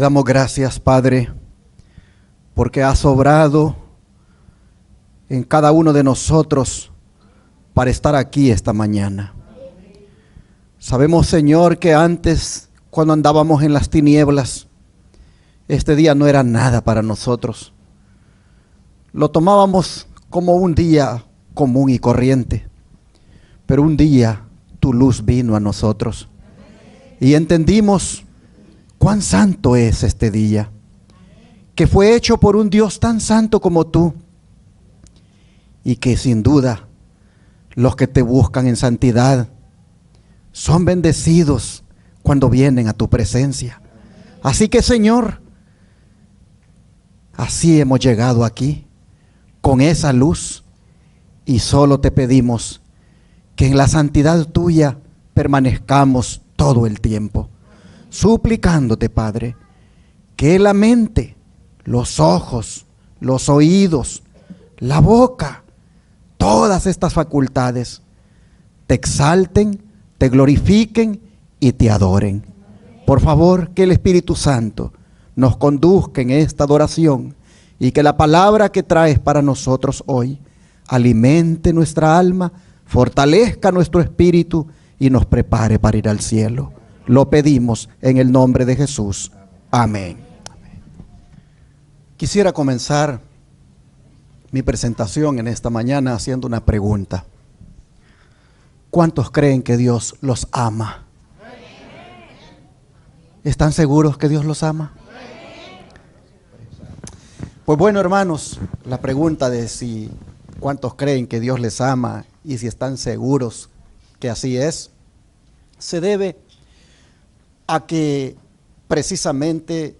damos gracias, Padre, porque has obrado en cada uno de nosotros para estar aquí esta mañana. Sabemos, Señor, que antes, cuando andábamos en las tinieblas, este día no era nada para nosotros. Lo tomábamos como un día común y corriente, pero un día tu luz vino a nosotros y entendimos cuán santo es este día, que fue hecho por un Dios tan santo como tú, y que sin duda los que te buscan en santidad son bendecidos cuando vienen a tu presencia. Así que, Señor, así hemos llegado aquí con esa luz, y solo te pedimos que en la santidad tuya permanezcamos todo el tiempo, suplicándote, Padre, que la mente, los ojos, los oídos, la boca, todas estas facultades te exalten, te glorifiquen y te adoren. Por favor, que el Espíritu Santo nos conduzca en esta adoración y que la palabra que traes para nosotros hoy alimente nuestra alma, fortalezca nuestro espíritu y nos prepare para ir al cielo. Lo pedimos en el nombre de Jesús. Amén. Quisiera comenzar mi presentación en esta mañana haciendo una pregunta. ¿Cuántos creen que Dios los ama? ¿Están seguros que Dios los ama? Pues bueno, hermanos, la pregunta de si cuántos creen que Dios les ama y si están seguros que así es, se debe a que precisamente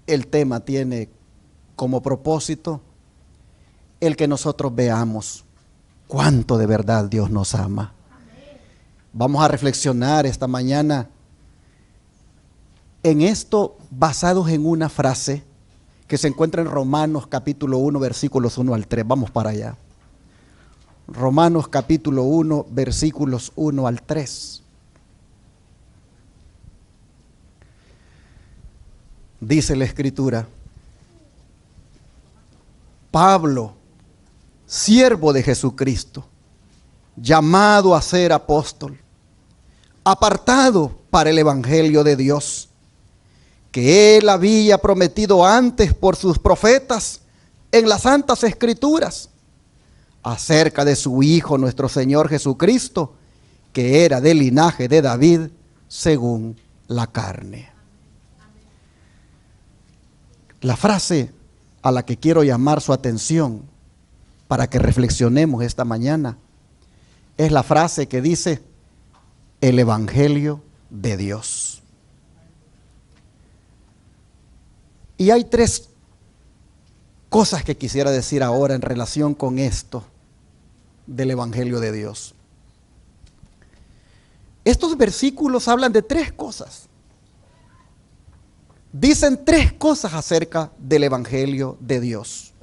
el tema tiene como propósito el que nosotros veamos cuánto de verdad Dios nos ama. Vamos a reflexionar esta mañana en esto basados en una frase que se encuentra en Romanos capítulo 1, versículos 1 al 3. Vamos para allá. Romanos capítulo 1, versículos 1 al 3. Dice la Escritura: Pablo, siervo de Jesucristo, llamado a ser apóstol, apartado para el evangelio de Dios, que él había prometido antes por sus profetas en las santas escrituras, acerca de su Hijo nuestro Señor Jesucristo, que era del linaje de David según la carne. La frase a la que quiero llamar su atención para que reflexionemos esta mañana es la frase que dice: el evangelio de Dios. Y hay tres cosas que quisiera decir ahora en relación con esto del evangelio de Dios. Estos versículos hablan de tres cosas. Dicen tres cosas acerca del evangelio de Dios.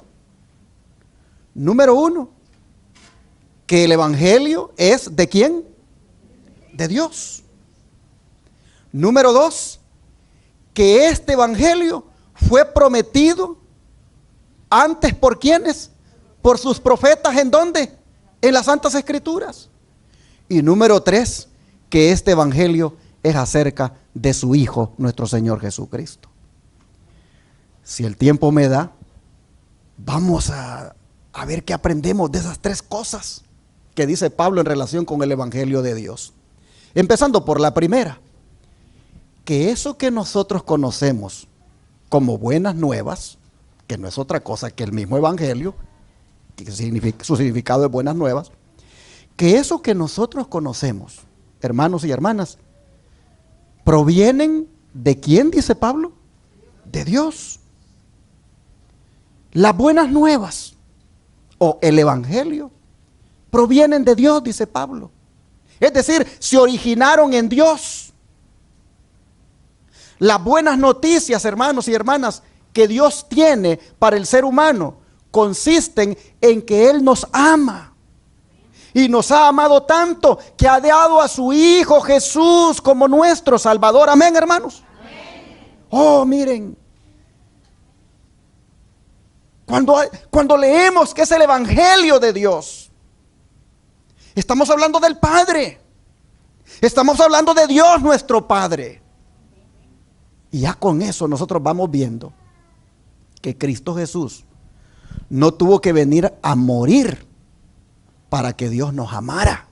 Número uno, que el evangelio es ¿de quién? De Dios. Número dos, que este evangelio fue prometido antes ¿por quiénes? Por sus profetas. ¿En dónde? En las santas escrituras. Y número tres, que este evangelio es acerca de su Hijo, nuestro Señor Jesucristo. Si el tiempo me da, vamos a ver qué aprendemos de esas tres cosas que dice Pablo en relación con el evangelio de Dios. Empezando por la primera, que eso que nosotros conocemos como buenas nuevas, que no es otra cosa que el mismo evangelio, que su significado es buenas nuevas, que eso que nosotros conocemos, hermanos y hermanas, provienen ¿de quién, dice Pablo? De Dios. Las buenas nuevas o el evangelio provienen de Dios, dice Pablo. Es decir, se originaron en Dios. Las buenas noticias, hermanos y hermanas, que Dios tiene para el ser humano consisten en que Él nos ama. Y nos ha amado tanto que ha dado a su Hijo Jesús como nuestro Salvador. Amén, hermanos. Amén. Oh, miren, cuando leemos que es el Evangelio de Dios, estamos hablando del Padre. Estamos hablando de Dios nuestro Padre. Y ya con eso nosotros vamos viendo que Cristo Jesús no tuvo que venir a morir para que Dios nos amara,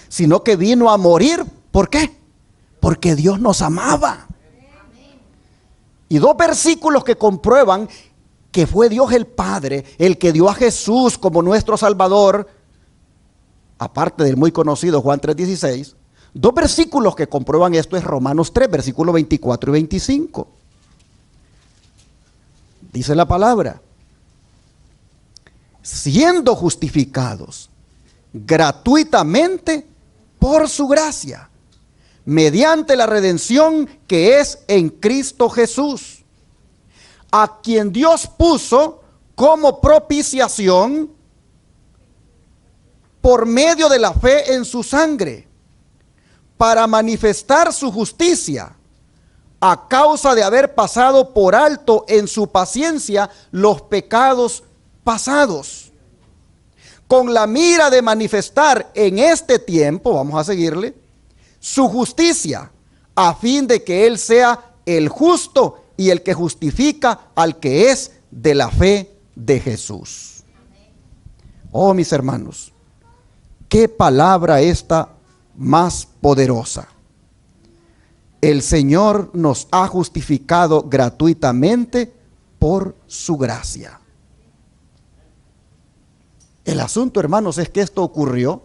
sino que vino a morir. ¿Por qué? Porque Dios nos amaba. Y dos versículos que comprueban que fue Dios el Padre el que dio a Jesús como nuestro Salvador, aparte del muy conocido Juan 3:16. Dos versículos que comprueban esto es Romanos 3, versículos 24 y 25. Dice la palabra: siendo justificados gratuitamente por su gracia, mediante la redención que es en Cristo Jesús, a quien Dios puso como propiciación por medio de la fe en su sangre, para manifestar su justicia, a causa de haber pasado por alto en su paciencia los pecados pasados, con la mira de manifestar en este tiempo, vamos a seguirle, su justicia, a fin de que Él sea el justo y el que justifica al que es de la fe de Jesús. Oh, mis hermanos, qué palabra esta más poderosa. El Señor nos ha justificado gratuitamente por su gracia. El asunto, hermanos, es que esto ocurrió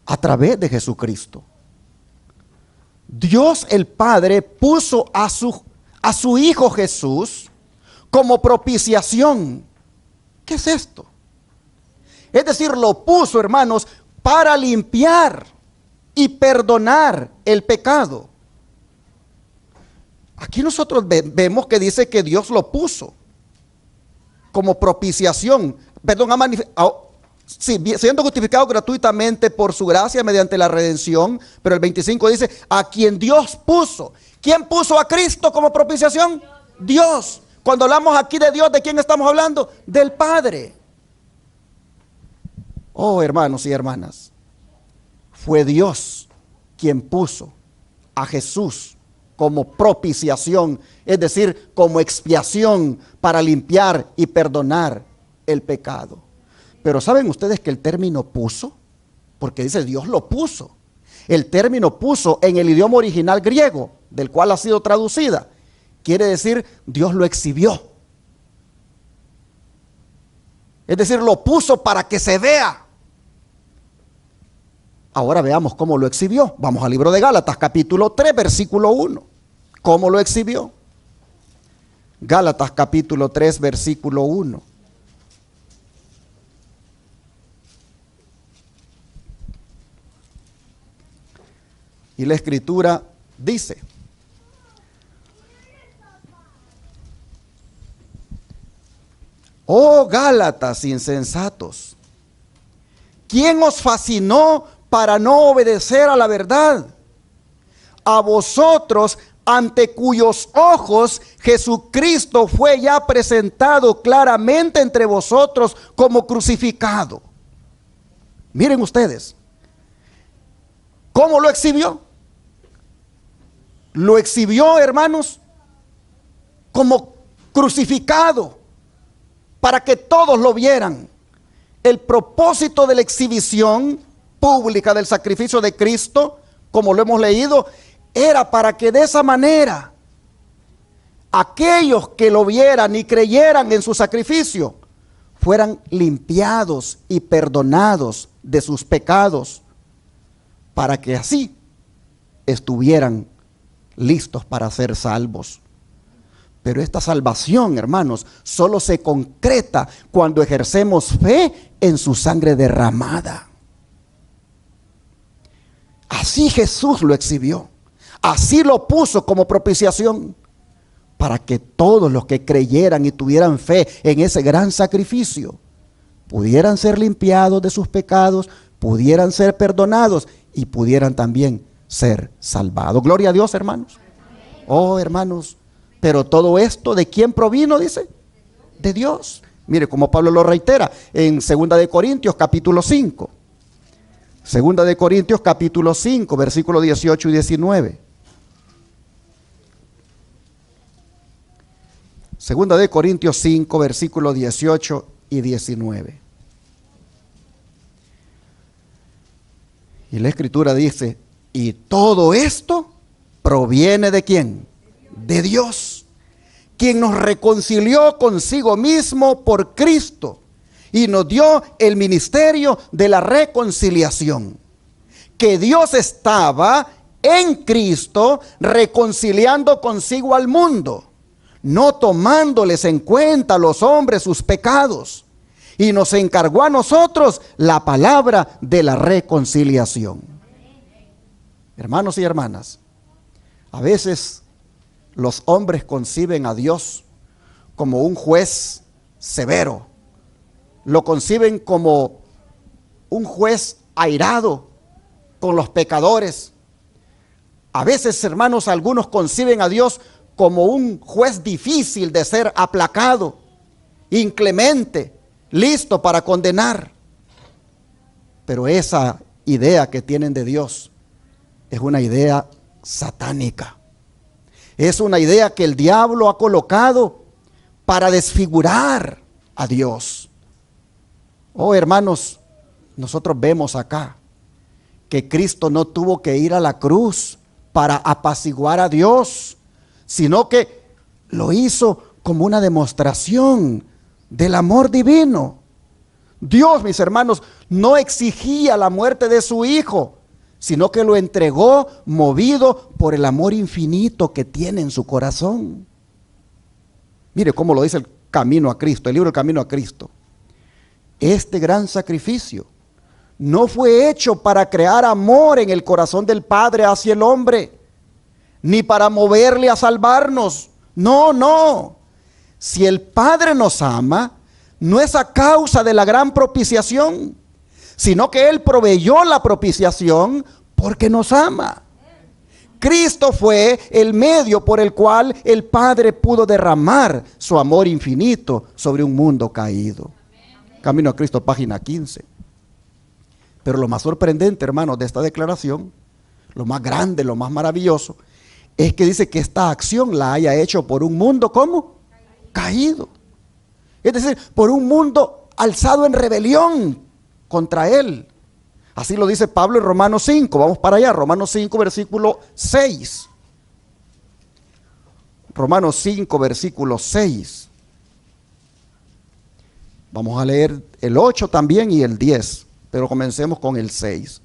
a través de Jesucristo. Dios el Padre puso a su Hijo Jesús como propiciación. ¿Qué es esto? Es decir, lo puso, hermanos, para limpiar y perdonar el pecado. Aquí nosotros vemos que dice que Dios lo puso como propiciación, siendo justificado gratuitamente por su gracia mediante la redención. Pero el 25 dice, a quien Dios puso. ¿Quién puso a Cristo como propiciación? Dios. Cuando hablamos aquí de Dios, ¿de quién estamos hablando? Del Padre. Oh, hermanos y hermanas, fue Dios quien puso a Jesús como propiciación, es decir, como expiación para limpiar y perdonar el pecado. Pero ¿saben ustedes que el término puso? Porque dice Dios lo puso. El término puso en el idioma original griego, del cual ha sido traducida, quiere decir Dios lo exhibió. Es decir, lo puso para que se vea. Ahora veamos cómo lo exhibió. Vamos al libro de Gálatas, capítulo 3, versículo 1. ¿Cómo lo exhibió? Gálatas, capítulo 3, versículo 1. Y la Escritura dice: oh Gálatas insensatos, ¿quién os fascinó para no obedecer a la verdad? A vosotros, ante cuyos ojos Jesucristo fue ya presentado claramente entre vosotros como crucificado. Miren ustedes, ¿cómo lo exhibió? Lo exhibió, hermanos, como crucificado, para que todos lo vieran. El propósito de la exhibición pública del sacrificio de Cristo, como lo hemos leído, era para que de esa manera aquellos que lo vieran y creyeran en su sacrificio fueran limpiados y perdonados de sus pecados, para que así estuvieran listos para ser salvos. Pero esta salvación, hermanos, solo se concreta cuando ejercemos fe en su sangre derramada. Así Jesús lo exhibió, así lo puso como propiciación, para que todos los que creyeran y tuvieran fe en ese gran sacrificio pudieran ser limpiados de sus pecados, pudieran ser perdonados y pudieran también ser salvados. Gloria a Dios, hermanos. Oh, hermanos, pero todo esto, ¿de quién provino? Dice, de Dios. Mire, como Pablo lo reitera en 2 de Corintios capítulo 5. 2 de Corintios capítulo 5, versículos 18 y 19. 2 de Corintios 5, versículos 18 y 19. Y la Escritura dice, y todo esto proviene ¿de quién? De Dios, quien nos reconcilió consigo mismo por Cristo y nos dio el ministerio de la reconciliación. Que Dios estaba en Cristo reconciliando consigo al mundo, no tomándoles en cuenta a los hombres sus pecados, y nos encargó a nosotros la palabra de la reconciliación. Hermanos y hermanas, a veces los hombres conciben a Dios como un juez severo, lo conciben como un juez airado con los pecadores. A veces, hermanos, algunos conciben a Dios como un juez difícil de ser aplacado, inclemente, listo para condenar. Pero esa idea que tienen de Dios es una idea satánica. Es una idea que el diablo ha colocado para desfigurar a Dios. Oh, hermanos, nosotros vemos acá que Cristo no tuvo que ir a la cruz para apaciguar a Dios, sino que lo hizo como una demostración del amor divino. Dios, mis hermanos, no exigía la muerte de su Hijo, sino que lo entregó movido por el amor infinito que tiene en su corazón. Mire cómo lo dice el Camino a Cristo, el libro El Camino a Cristo. Este gran sacrificio no fue hecho para crear amor en el corazón del Padre hacia el hombre, ni para moverle a salvarnos. No, no. Si el Padre nos ama, no es a causa de la gran propiciación, sino que Él proveyó la propiciación porque nos ama. Cristo fue el medio por el cual el Padre pudo derramar su amor infinito sobre un mundo caído. Camino a Cristo, página 15. Pero lo más sorprendente, hermanos, de esta declaración, lo más grande, lo más maravilloso, es que dice que esta acción la haya hecho por un mundo, ¿cómo? Caído. Es decir, por un mundo alzado en rebelión contra Él. Así lo dice Pablo en Romanos 5. Vamos para allá, Romanos 5, versículo 6. Romanos 5, versículo 6. Vamos a leer el 8 también y el 10, pero comencemos con el 6.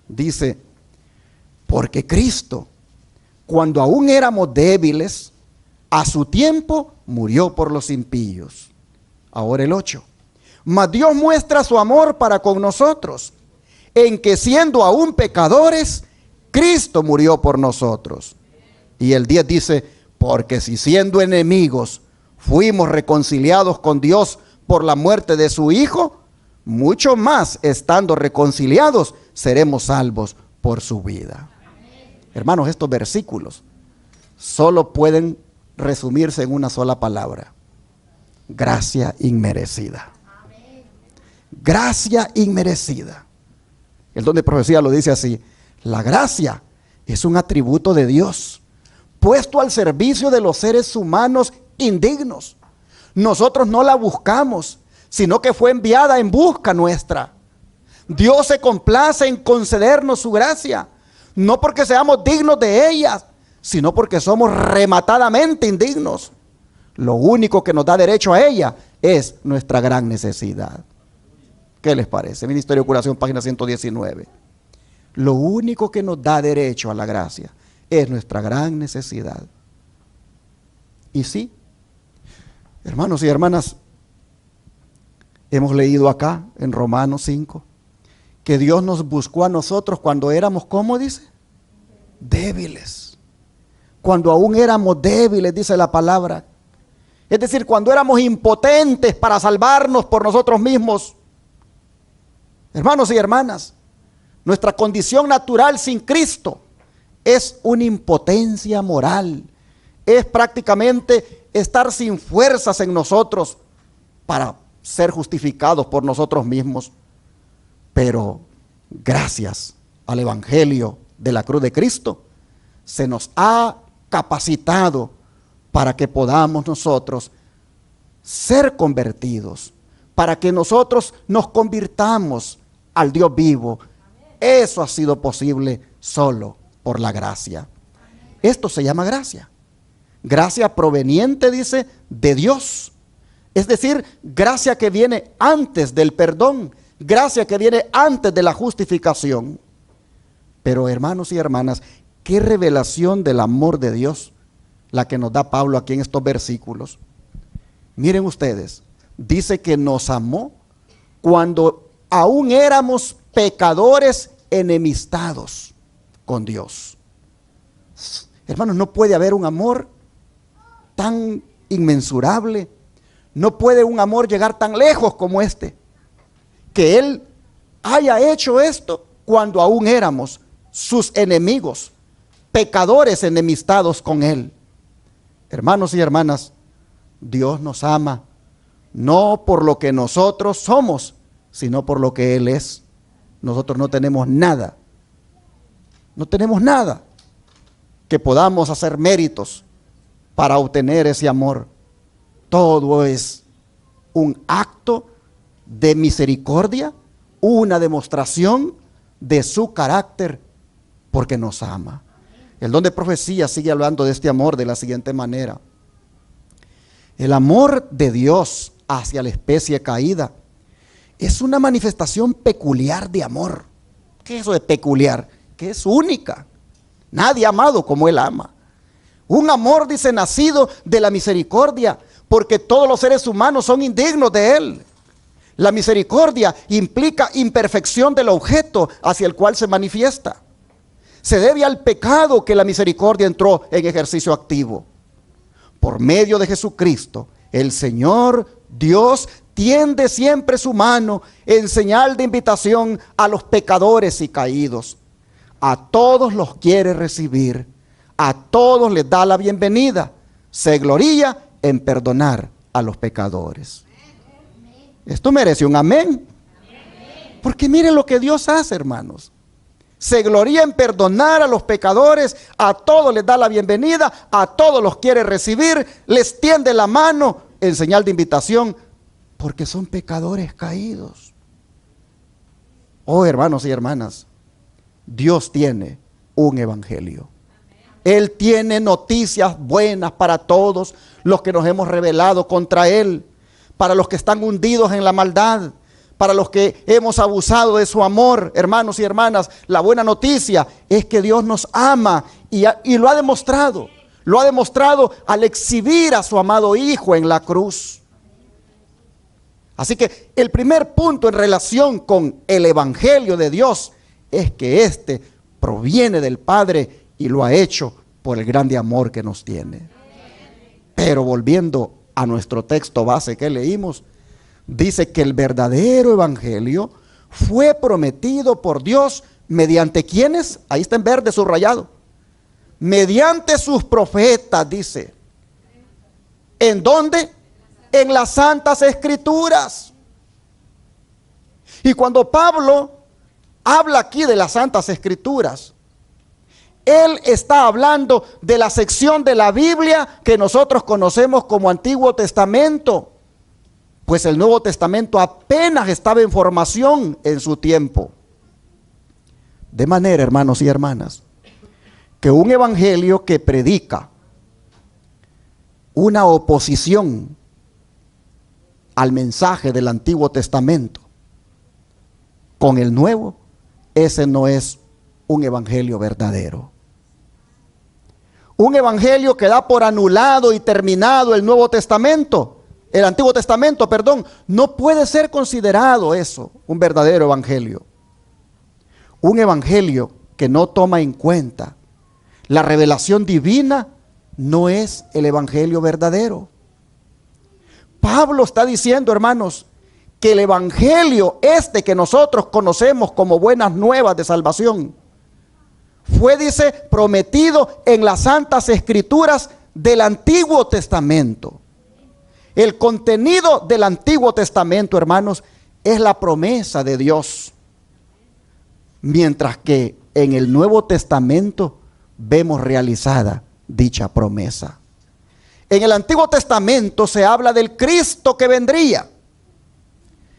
Dice, porque Cristo, cuando aún éramos débiles, a su tiempo murió por los impíos. Ahora el 8. Mas Dios muestra su amor para con nosotros, en que siendo aún pecadores, Cristo murió por nosotros. Y el 10 dice, porque si siendo enemigos fuimos reconciliados con Dios por la muerte de su Hijo, mucho más estando reconciliados seremos salvos por su vida. Hermanos, estos versículos solo pueden resumirse en una sola palabra: gracia inmerecida. Gracia inmerecida. El don de profecía lo dice así: la gracia es un atributo de Dios, puesto al servicio de los seres humanos indignos. Nosotros no la buscamos, sino que fue enviada en busca nuestra. Dios se complace en concedernos su gracia, no porque seamos dignos de ella, sino porque somos rematadamente indignos. Lo único que nos da derecho a ella es nuestra gran necesidad. ¿Qué les parece? Ministerio de Curación, página 119. Lo único que nos da derecho a la gracia es nuestra gran necesidad. Y sí, hermanos y hermanas, hemos leído acá en Romanos 5 que Dios nos buscó a nosotros cuando éramos, ¿cómo dice? Débiles. Cuando aún éramos débiles, dice la palabra. Es decir, cuando éramos impotentes para salvarnos por nosotros mismos. Hermanos y hermanas, nuestra condición natural sin Cristo es una impotencia moral. Es prácticamente estar sin fuerzas en nosotros para ser justificados por nosotros mismos. Pero gracias al Evangelio de la cruz de Cristo, se nos ha capacitado para que podamos nosotros ser convertidos, para que nosotros nos convirtamos al Dios vivo. Eso ha sido posible solo por la gracia. Esto se llama gracia. Gracia proveniente, dice, de Dios. Es decir, gracia que viene antes del perdón, gracia que viene antes de la justificación. Pero hermanos y hermanas, qué revelación del amor de Dios la que nos da Pablo aquí en estos versículos. Miren ustedes, dice que nos amó cuando aún éramos pecadores enemistados con Dios. Hermanos, no puede haber un amor tan inmensurable, no puede un amor llegar tan lejos como este, que Él haya hecho esto cuando aún éramos sus enemigos, pecadores enemistados con Él. Hermanos y hermanas, Dios nos ama no por lo que nosotros somos, sino por lo que Él es. Nosotros no tenemos nada que podamos hacer méritos para obtener ese amor. Todo es un acto de misericordia, una demostración de su carácter, porque nos ama. El don de profecía sigue hablando de este amor de la siguiente manera: el amor de Dios hacia la especie caída es una manifestación peculiar de amor. ¿Qué es eso de peculiar? Que es única. Nadie ha amado como Él ama. Un amor, dice, nacido de la misericordia, porque todos los seres humanos son indignos de Él. La misericordia implica imperfección del objeto hacia el cual se manifiesta. Se debe al pecado que la misericordia entró en ejercicio activo. Por medio de Jesucristo, el Señor Dios tiende siempre su mano en señal de invitación a los pecadores y caídos. A todos los quiere recibir, a todos les da la bienvenida. Se gloría en perdonar a los pecadores. Esto merece un amén. Porque miren lo que Dios hace, hermanos. Se gloría en perdonar a los pecadores, a todos les da la bienvenida, a todos los quiere recibir, les tiende la mano en señal de invitación, porque son pecadores caídos. Oh, hermanos y hermanas, Dios tiene un evangelio. Él tiene noticias buenas para todos los que nos hemos rebelado contra Él, para los que están hundidos en la maldad, para los que hemos abusado de su amor. Hermanos y hermanas, la buena noticia es que Dios nos ama y lo ha demostrado. Lo ha demostrado al exhibir a su amado Hijo en la cruz. Así que el primer punto en relación con el evangelio de Dios es que éste proviene del Padre y lo ha hecho por el grande amor que nos tiene. Pero volviendo a nuestro texto base que leímos, dice que el verdadero evangelio fue prometido por Dios mediante ¿quiénes? Ahí está en verde subrayado. Mediante sus profetas, dice. ¿En dónde? En las Santas Escrituras. Y cuando Pablo habla aquí de las Santas Escrituras, él está hablando de la sección de la Biblia que nosotros conocemos como Antiguo Testamento, pues el Nuevo Testamento apenas estaba en formación en su tiempo. De manera, hermanos y hermanas, que un evangelio que predica una oposición al mensaje del Antiguo Testamento con el Nuevo, ese no es un evangelio verdadero. Un evangelio que da por anulado y terminado el Nuevo Testamento, el Antiguo Testamento, perdón, no puede ser considerado eso un verdadero evangelio. Un evangelio que no toma en cuenta la revelación divina no es el evangelio verdadero. Pablo está diciendo, hermanos, que el evangelio que nosotros conocemos como buenas nuevas de salvación, fue, dice, prometido en las santas escrituras del Antiguo Testamento. El contenido del Antiguo Testamento, hermanos, es la promesa de Dios. Mientras que en el Nuevo Testamento vemos realizada dicha promesa. En el Antiguo Testamento se habla del Cristo que vendría.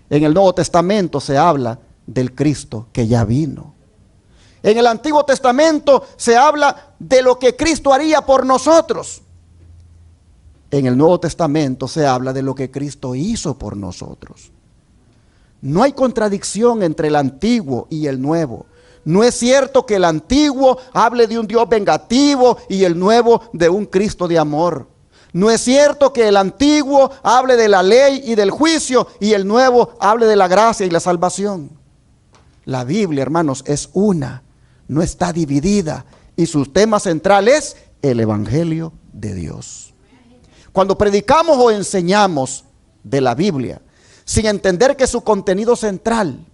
En el Nuevo Testamento se habla del Cristo que ya vino. En el Antiguo Testamento se habla de lo que Cristo haría por nosotros. En el Nuevo Testamento se habla de lo que Cristo hizo por nosotros. No hay contradicción entre el Antiguo y el Nuevo. No es cierto que el Antiguo hable de un Dios vengativo y el Nuevo de un Cristo de amor. No es cierto que el Antiguo hable de la ley y del juicio y el Nuevo hable de la gracia y la salvación. La Biblia, hermanos, es una, no está dividida, y su tema central es el Evangelio de Dios. Cuando predicamos o enseñamos de la Biblia, sin entender que su contenido central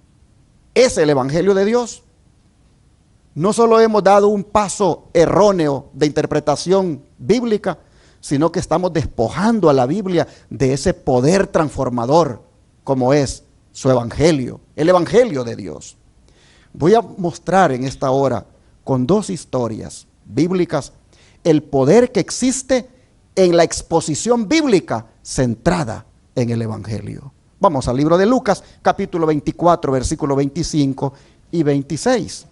es el Evangelio de Dios, no solo hemos dado un paso erróneo de interpretación bíblica, sino que estamos despojando a la Biblia de ese poder transformador como es su Evangelio, el Evangelio de Dios. Voy a mostrar en esta hora con dos historias bíblicas el poder que existe en la exposición bíblica centrada en el Evangelio. Vamos al libro de Lucas, capítulo 24, versículo 25 y 26.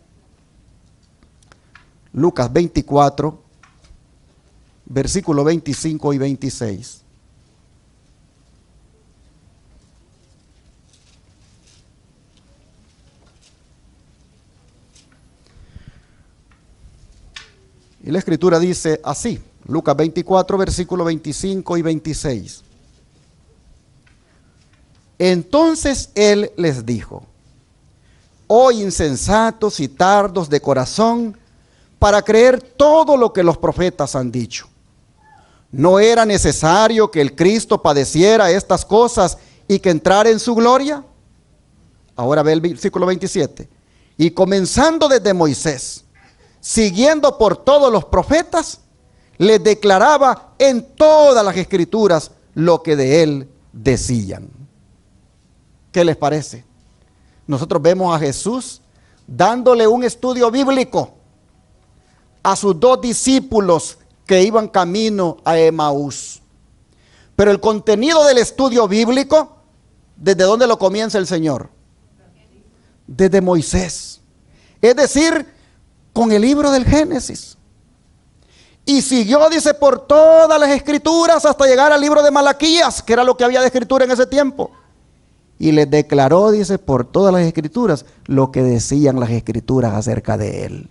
Lucas 24, versículo 25 y 26. Y la escritura dice así, Lucas 24, versículo 25 y 26. Entonces él les dijo: oh insensatos y tardos de corazón, para creer todo lo que los profetas han dicho. ¿No era necesario que el Cristo padeciera estas cosas y que entrara en su gloria? Ahora ve el versículo 27. Y comenzando desde Moisés, siguiendo por todos los profetas, les declaraba en todas las escrituras lo que de él decían. ¿Qué les parece? Nosotros vemos a Jesús dándole un estudio bíblico a sus dos discípulos que iban camino a Emaús. Pero el contenido del estudio bíblico, ¿desde dónde lo comienza el Señor? Desde Moisés. Es decir, con el libro del Génesis. Y siguió, dice, por todas las escrituras hasta llegar al libro de Malaquías, que era lo que había de escritura en ese tiempo. Y les declaró, dice, por todas las escrituras lo que decían las escrituras acerca de él.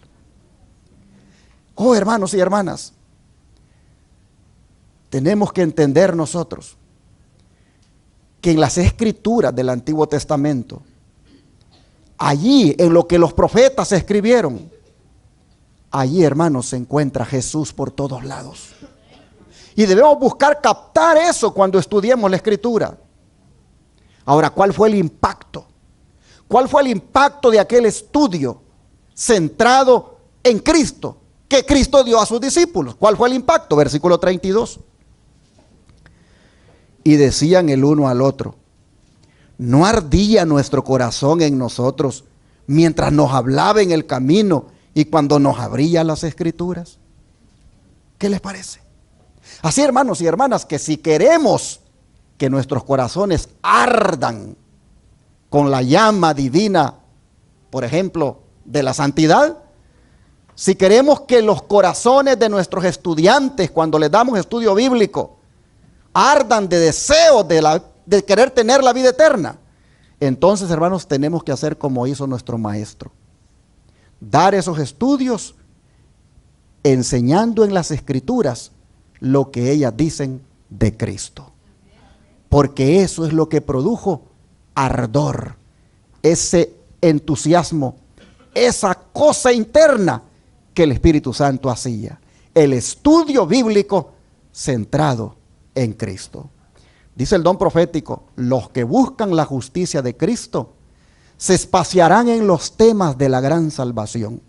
Oh, hermanos y hermanas, tenemos que entender nosotros que en las escrituras del Antiguo Testamento, allí en lo que los profetas escribieron, allí, hermanos, se encuentra Jesús por todos lados. Y debemos buscar captar eso cuando estudiemos la escritura. Ahora, ¿cuál fue el impacto? ¿Cuál fue el impacto de aquel estudio centrado en Cristo que Cristo dio a sus discípulos? ¿Cuál fue el impacto? Versículo 32. Y decían el uno al otro: ¿no ardía nuestro corazón en nosotros mientras nos hablaba en el camino y cuando nos abría las escrituras? ¿Qué les parece? Así, hermanos y hermanas, que si queremos que nuestros corazones ardan con la llama divina, por ejemplo, de la santidad, si queremos que los corazones de nuestros estudiantes, cuando les damos estudio bíblico, ardan de deseo de querer tener la vida eterna, entonces, hermanos, tenemos que hacer como hizo nuestro maestro: dar esos estudios enseñando en las escrituras lo que ellas dicen de Cristo. Porque eso es lo que produjo ardor, ese entusiasmo, esa cosa interna que el Espíritu Santo hacía. El estudio bíblico centrado en Cristo. Dice el don profético, los que buscan la justicia de Cristo se espaciarán en los temas de la gran salvación.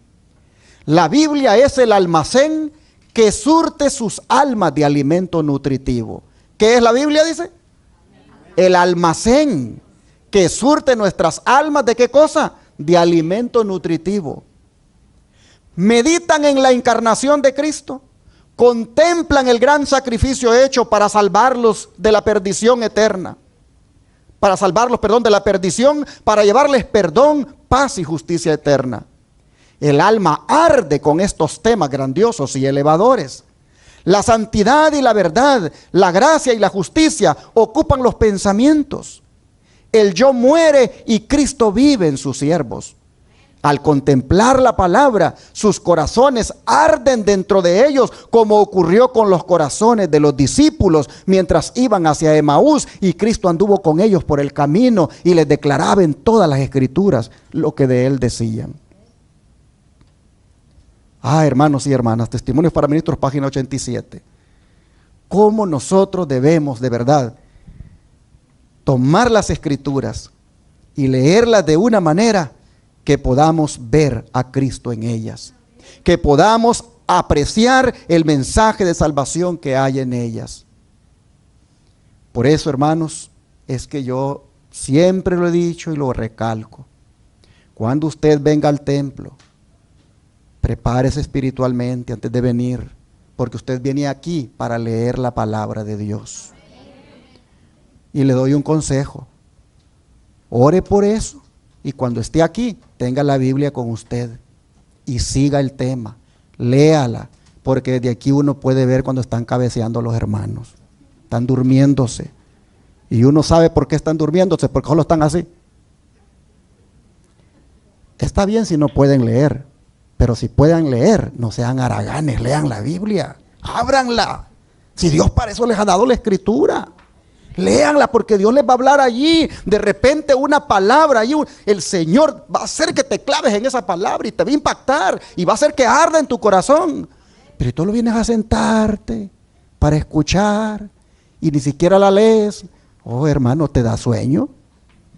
La Biblia es el almacén que surte sus almas de alimento nutritivo. ¿Qué es la Biblia? Dice. El almacén que surte nuestras almas ¿de qué cosa? De alimento nutritivo. Meditan en la encarnación de Cristo. Contemplan el gran sacrificio hecho para salvarlos de la perdición eterna. Para salvarlos, perdón, de la perdición, para llevarles perdón, paz y justicia eterna. El alma arde con estos temas grandiosos y elevadores. La santidad y la verdad, la gracia y la justicia ocupan los pensamientos. El yo muere y Cristo vive en sus siervos. Al contemplar la palabra, sus corazones arden dentro de ellos, como ocurrió con los corazones de los discípulos mientras iban hacia Emaús y Cristo anduvo con ellos por el camino y les declaraba en todas las escrituras lo que de él decían. Hermanos y hermanas, Testimonios para Ministros, página 87. ¿Cómo nosotros debemos de verdad tomar las escrituras y leerlas de una manera que podamos ver a Cristo en ellas, que podamos apreciar el mensaje de salvación que hay en ellas? Por eso, hermanos, es que yo siempre lo he dicho y lo recalco. Cuando usted venga al templo, prepárese espiritualmente antes de venir, porque usted viene aquí para leer la palabra de Dios. Y le doy un consejo: ore por eso, y cuando esté aquí, tenga la Biblia con usted y siga el tema, léala, porque desde aquí uno puede ver cuando están cabeceando los hermanos, están durmiéndose, y uno sabe por qué están durmiéndose, porque solo están así. Está bien si no pueden leer, pero si pueden leer, no sean haraganes, lean la Biblia, ábranla. Si Dios para eso les ha dado la escritura, léanla, porque Dios les va a hablar allí. De repente una palabra allí, el Señor va a hacer que te claves en esa palabra y te va a impactar y va a hacer que arda en tu corazón. Pero tú lo vienes a sentarte para escuchar y ni siquiera la lees. Oh, hermano, te da sueño.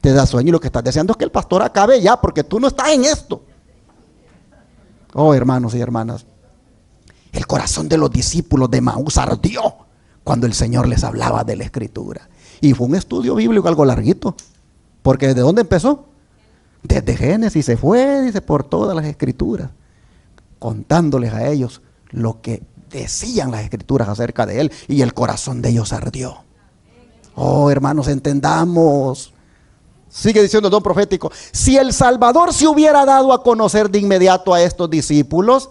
Te da sueño y lo que estás deseando es que el pastor acabe ya, porque tú no estás en esto. Oh, hermanos y hermanas, el corazón de los discípulos de Emaús ardió cuando el Señor les hablaba de la escritura. Y fue un estudio bíblico algo larguito, porque ¿desde dónde empezó? Desde Génesis se fue, dice, por todas las escrituras, contándoles a ellos lo que decían las escrituras acerca de él, y el corazón de ellos ardió. Oh, hermanos, entendamos. Sigue diciendo el don profético: si el Salvador se hubiera dado a conocer de inmediato a estos discípulos,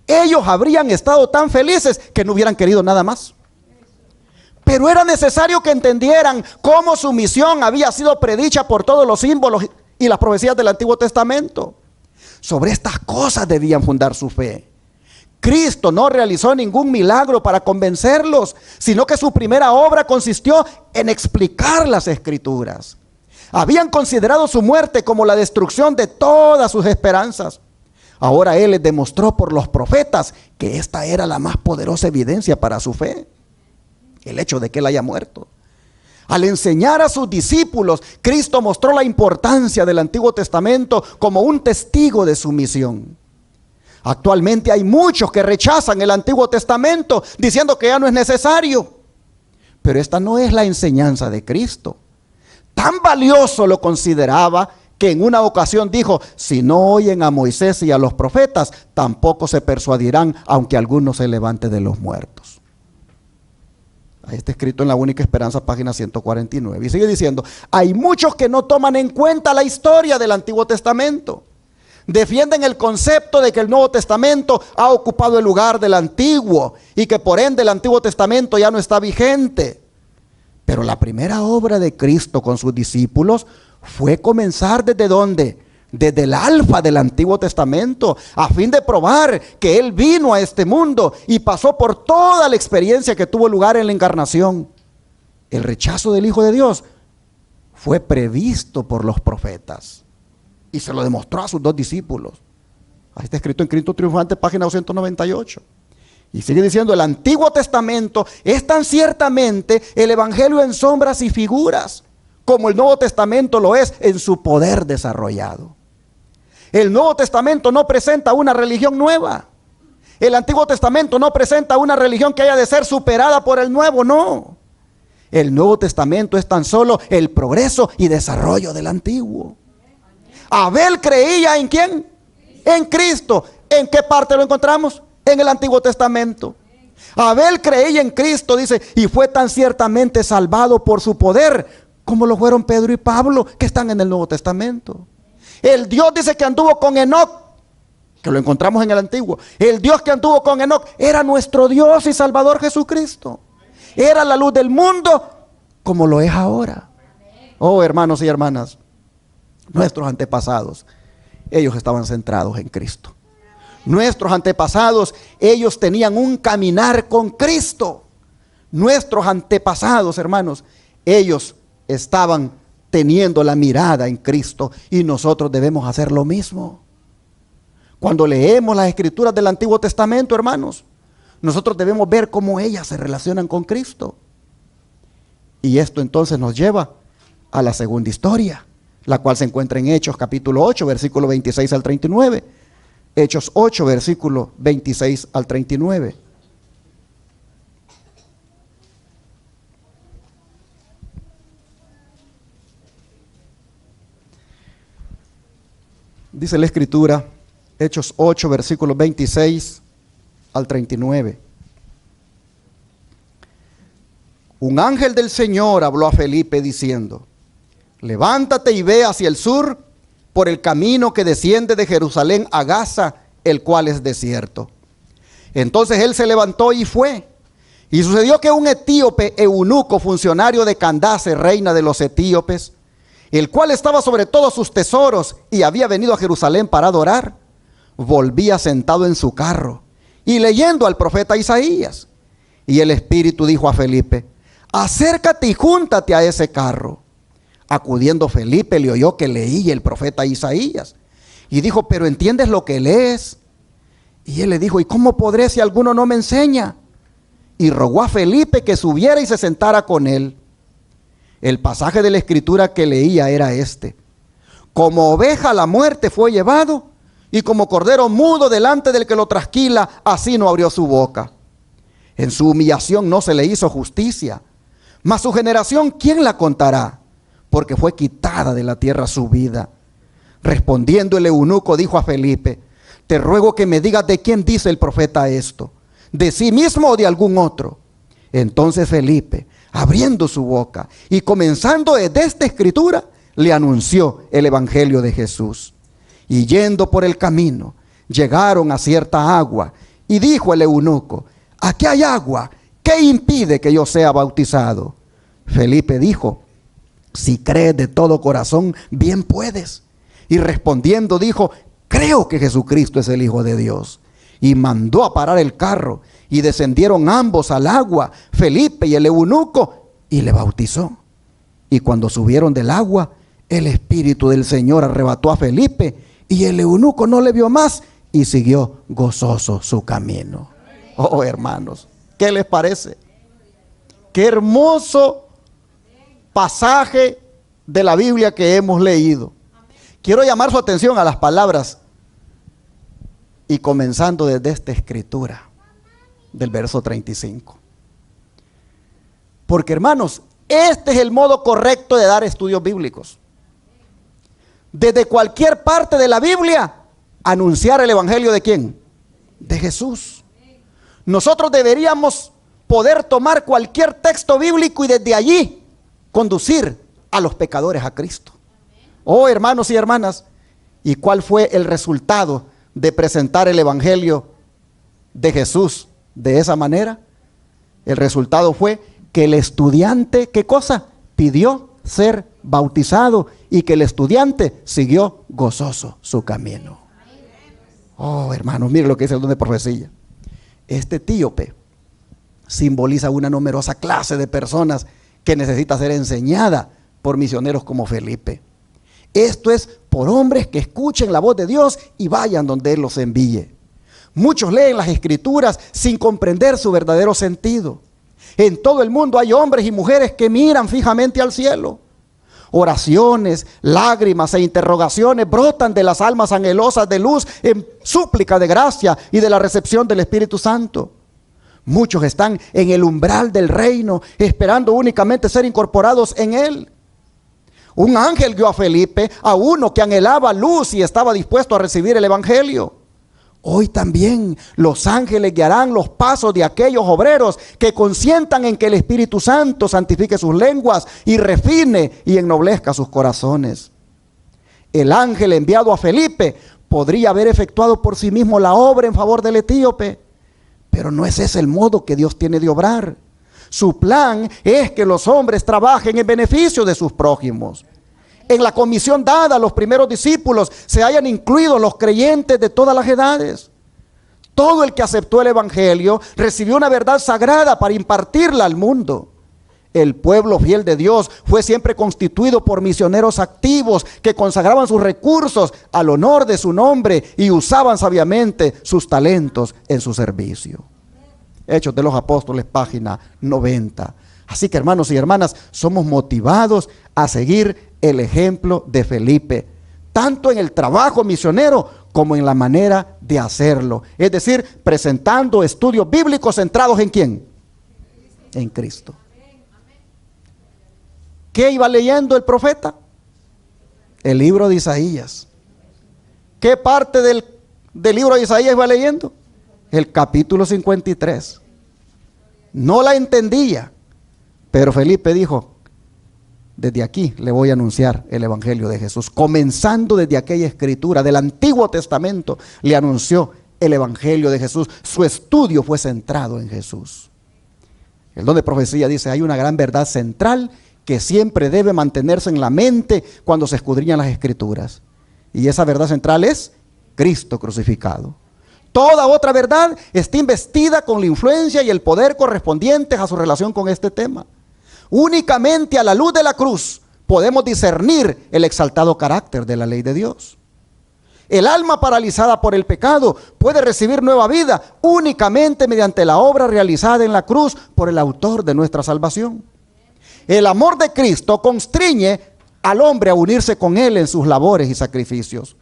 ellos habrían estado tan felices que no hubieran querido nada más. Pero era necesario que entendieran cómo su misión había sido predicha por todos los símbolos y las profecías del Antiguo Testamento. Sobre estas cosas debían fundar su fe. Cristo no realizó ningún milagro para convencerlos, sino que su primera obra consistió en explicar las escrituras. Habían considerado su muerte como la destrucción de todas sus esperanzas. Ahora Él les demostró por los profetas que esta era la más poderosa evidencia para su fe, el hecho de que Él haya muerto. Al enseñar a sus discípulos, Cristo mostró la importancia del Antiguo Testamento como un testigo de su misión. Actualmente hay muchos que rechazan el Antiguo Testamento diciendo que ya no es necesario. Pero esta no es la enseñanza de Cristo. Tan valioso lo consideraba que en una ocasión dijo: si no oyen a Moisés y a los profetas, tampoco se persuadirán, aunque alguno se levante de los muertos. Ahí está escrito en La Única Esperanza, página 149. Y sigue diciendo: hay muchos que no toman en cuenta la historia del Antiguo Testamento. Defienden el concepto de que el Nuevo Testamento ha ocupado el lugar del Antiguo y que por ende el Antiguo Testamento ya no está vigente. Pero la primera obra de Cristo con sus discípulos fue comenzar ¿desde dónde? Desde el alfa del Antiguo Testamento, a fin de probar que Él vino a este mundo y pasó por toda la experiencia que tuvo lugar en la encarnación. El rechazo del Hijo de Dios fue previsto por los profetas y se lo demostró a sus dos discípulos. Ahí está escrito en Cristo Triunfante, página 298. Y sigue diciendo, el Antiguo Testamento es tan ciertamente el Evangelio en sombras y figuras, como el Nuevo Testamento lo es en su poder desarrollado. El Nuevo Testamento no presenta una religión nueva. El Antiguo Testamento no presenta una religión que haya de ser superada por el Nuevo, no. El Nuevo Testamento es tan solo el progreso y desarrollo del Antiguo. Abel creía ¿en quién? En Cristo. ¿En qué parte lo encontramos? En el Antiguo Testamento. Abel creía en Cristo, dice, y fue tan ciertamente salvado por su poder, como lo fueron Pedro y Pablo, que están en el Nuevo Testamento. El Dios dice que anduvo con Enoc, que lo encontramos en el Antiguo. El Dios que anduvo con Enoc era nuestro Dios y Salvador Jesucristo. Era la luz del mundo, como lo es ahora. Oh, hermanos y hermanas, nuestros antepasados, ellos estaban centrados en Cristo. Nuestros antepasados, ellos tenían un caminar con Cristo. Nuestros antepasados, hermanos, ellos estaban teniendo la mirada en Cristo, y nosotros debemos hacer lo mismo. Cuando leemos las escrituras del Antiguo Testamento, hermanos, nosotros debemos ver cómo ellas se relacionan con Cristo. Y esto entonces nos lleva a la segunda historia, la cual se encuentra en Hechos capítulo 8, versículo 26 al 39. Hechos 8, versículo 26 al 39. Dice la Escritura, Hechos 8, versículos 26 al 39. Un ángel del Señor habló a Felipe diciendo, levántate y ve hacia el sur por el camino que desciende de Jerusalén a Gaza, el cual es desierto. Entonces él se levantó y fue. Y sucedió que un etíope eunuco, funcionario de Candace, reina de los etíopes, el cual estaba sobre todos sus tesoros y había venido a Jerusalén para adorar, volvía sentado en su carro y leyendo al profeta Isaías. Y el Espíritu dijo a Felipe, acércate y júntate a ese carro. Acudiendo Felipe le oyó que leía el profeta Isaías y dijo, pero ¿entiendes lo que lees? Y él le dijo, ¿y cómo podré si alguno no me enseña? Y rogó a Felipe que subiera y se sentara con él. El pasaje de la Escritura que leía era este: como oveja a la muerte fue llevado, y como cordero mudo delante del que lo trasquila, así no abrió su boca. En su humillación no se le hizo justicia, mas su generación, ¿quién la contará? Porque fue quitada de la tierra su vida. Respondiendo el eunuco dijo a Felipe, te ruego que me digas de quién dice el profeta esto, de sí mismo o de algún otro. Entonces Felipe, abriendo su boca y comenzando desde esta escritura, le anunció el evangelio de Jesús. Y yendo por el camino, llegaron a cierta agua, y dijo el eunuco, aquí hay agua, ¿qué impide que yo sea bautizado? Felipe dijo, si crees de todo corazón, bien puedes. Y respondiendo dijo, creo que Jesucristo es el Hijo de Dios. Y mandó a parar el carro, y descendieron ambos al agua, Felipe y el eunuco, y le bautizó. Y cuando subieron del agua, el Espíritu del Señor arrebató a Felipe, y el eunuco no le vio más, y siguió gozoso su camino. Oh, hermanos, ¿qué les parece? Qué hermoso pasaje de la Biblia que hemos leído. Quiero llamar su atención a las palabras, y comenzando desde esta escritura, del verso 35. Porque, hermanos, este es el modo correcto de dar estudios bíblicos. Desde cualquier parte de la Biblia, anunciar el evangelio ¿de quién? De Jesús. Nosotros deberíamos poder tomar cualquier texto bíblico y desde allí conducir a los pecadores a Cristo. Oh, hermanos y hermanas, ¿y cuál fue el resultado de presentar el evangelio de Jesús de esa manera? El resultado fue que el estudiante, ¿qué cosa? Pidió ser bautizado, y que el estudiante siguió gozoso su camino. Oh, hermanos, miren lo que dice el don de profecía. Este etíope simboliza una numerosa clase de personas que necesita ser enseñada por misioneros como Felipe. Esto es por hombres que escuchen la voz de Dios y vayan donde Él los envíe. Muchos leen las Escrituras sin comprender su verdadero sentido. En todo el mundo hay hombres y mujeres que miran fijamente al cielo. Oraciones, lágrimas e interrogaciones brotan de las almas anhelosas de luz en súplica de gracia y de la recepción del Espíritu Santo. Muchos están en el umbral del reino, esperando únicamente ser incorporados en él. Un ángel guió a Felipe, a uno que anhelaba luz y estaba dispuesto a recibir el evangelio. Hoy también los ángeles guiarán los pasos de aquellos obreros que consientan en que el Espíritu Santo santifique sus lenguas y refine y ennoblezca sus corazones. El ángel enviado a Felipe podría haber efectuado por sí mismo la obra en favor del etíope, pero no es ese el modo que Dios tiene de obrar. Su plan es que los hombres trabajen en beneficio de sus prójimos. En la comisión dada a los primeros discípulos se hayan incluidos los creyentes de todas las edades. Todo el que aceptó el evangelio recibió una verdad sagrada para impartirla al mundo. El pueblo fiel de Dios fue siempre constituido por misioneros activos que consagraban sus recursos al honor de su nombre y usaban sabiamente sus talentos en su servicio. Hechos de los Apóstoles, página 90. Así que, hermanos y hermanas, somos motivados a seguir el ejemplo de Felipe, tanto en el trabajo misionero como en la manera de hacerlo. Es decir, presentando estudios bíblicos centrados ¿en quién? En Cristo. ¿Qué iba leyendo el profeta? El libro de Isaías. ¿Qué parte del libro de Isaías iba leyendo? El capítulo 53. No la entendía, pero Felipe dijo: desde aquí le voy a anunciar el evangelio de Jesús. Comenzando desde aquella escritura del Antiguo Testamento, le anunció el evangelio de Jesús. Su estudio fue centrado en Jesús. El don de profecía dice: hay una gran verdad central que siempre debe mantenerse en la mente cuando se escudriñan las escrituras. Y esa verdad central es Cristo crucificado. Toda otra verdad está investida con la influencia y el poder correspondientes a su relación con este tema. Únicamente a la luz de la cruz podemos discernir el exaltado carácter de la ley de Dios. El alma paralizada por el pecado puede recibir nueva vida únicamente mediante la obra realizada en la cruz por el autor de nuestra salvación. El amor de Cristo constriñe al hombre a unirse con él en sus labores y sacrificios.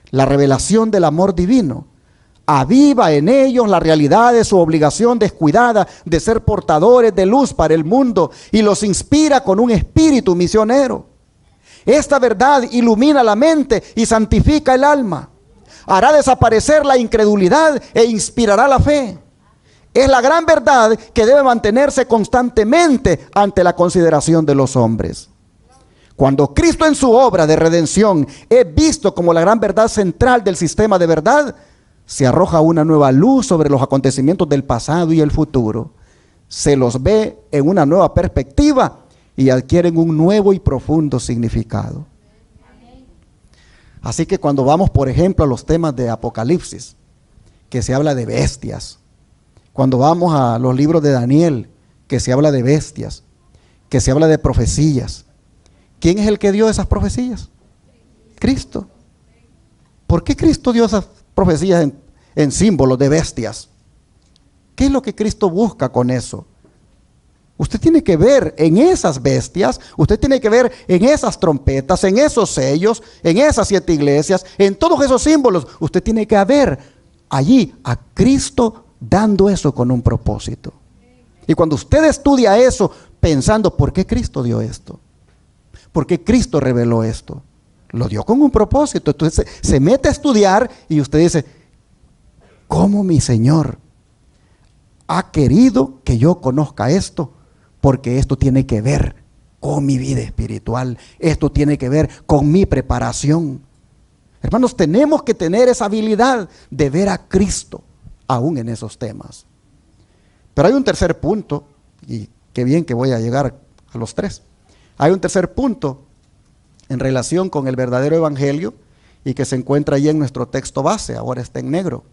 La revelación del amor divino aviva en ellos la realidad de su obligación descuidada de ser portadores de luz para el mundo y los inspira con un espíritu misionero. Esta verdad ilumina la mente y santifica el alma. Hará desaparecer la incredulidad e inspirará la fe. Es la gran verdad que debe mantenerse constantemente ante la consideración de los hombres. Cuando Cristo en su obra de redención es visto como la gran verdad central del sistema de verdad, se arroja una nueva luz sobre los acontecimientos del pasado y el futuro. Se los ve en una nueva perspectiva y adquieren un nuevo y profundo significado. Así que cuando vamos, por ejemplo, a los temas de Apocalipsis, que se habla de bestias, cuando vamos a los libros de Daniel, que se habla de bestias, que se habla de profecías, ¿quién es el que dio esas profecías? Cristo. ¿Por qué Cristo dio esas profecías en símbolos de bestias? ¿Qué es lo que Cristo busca con eso? Usted tiene que ver en esas bestias, usted tiene que ver en esas trompetas, en esos sellos, en esas 7 iglesias, en todos esos símbolos. Usted tiene que ver allí a Cristo dando eso con un propósito. Y cuando usted estudia eso pensando, ¿por qué Cristo dio esto? ¿Por qué Cristo reveló esto? Lo dio con un propósito. Entonces se mete a estudiar y usted dice, ¿cómo mi Señor ha querido que yo conozca esto? Porque esto tiene que ver con mi vida espiritual. Esto tiene que ver con mi preparación. Hermanos, tenemos que tener esa habilidad de ver a Cristo aún en esos temas. Pero hay un tercer punto, y qué bien que voy a llegar a los 3. Hay un tercer punto en relación con el verdadero evangelio y que se encuentra ahí en nuestro texto base, ahora está en negro.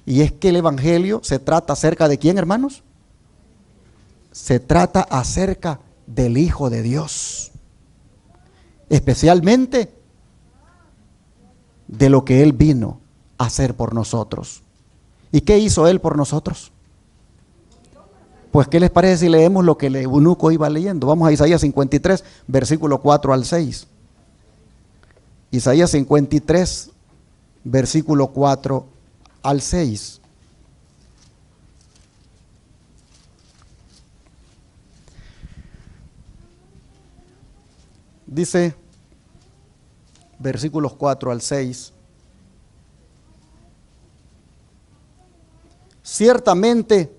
Y es que el evangelio se trata acerca de ¿quién, hermanos? Se trata acerca del Hijo de Dios. Especialmente de lo que Él vino a hacer por nosotros. ¿Y qué hizo Él por nosotros? Pues, ¿qué les parece si leemos lo que el eunuco iba leyendo? Vamos a Isaías 53, versículo 4 al 6. Isaías 53, versículo 4 al 6. Dice, versículos 4 al 6. Ciertamente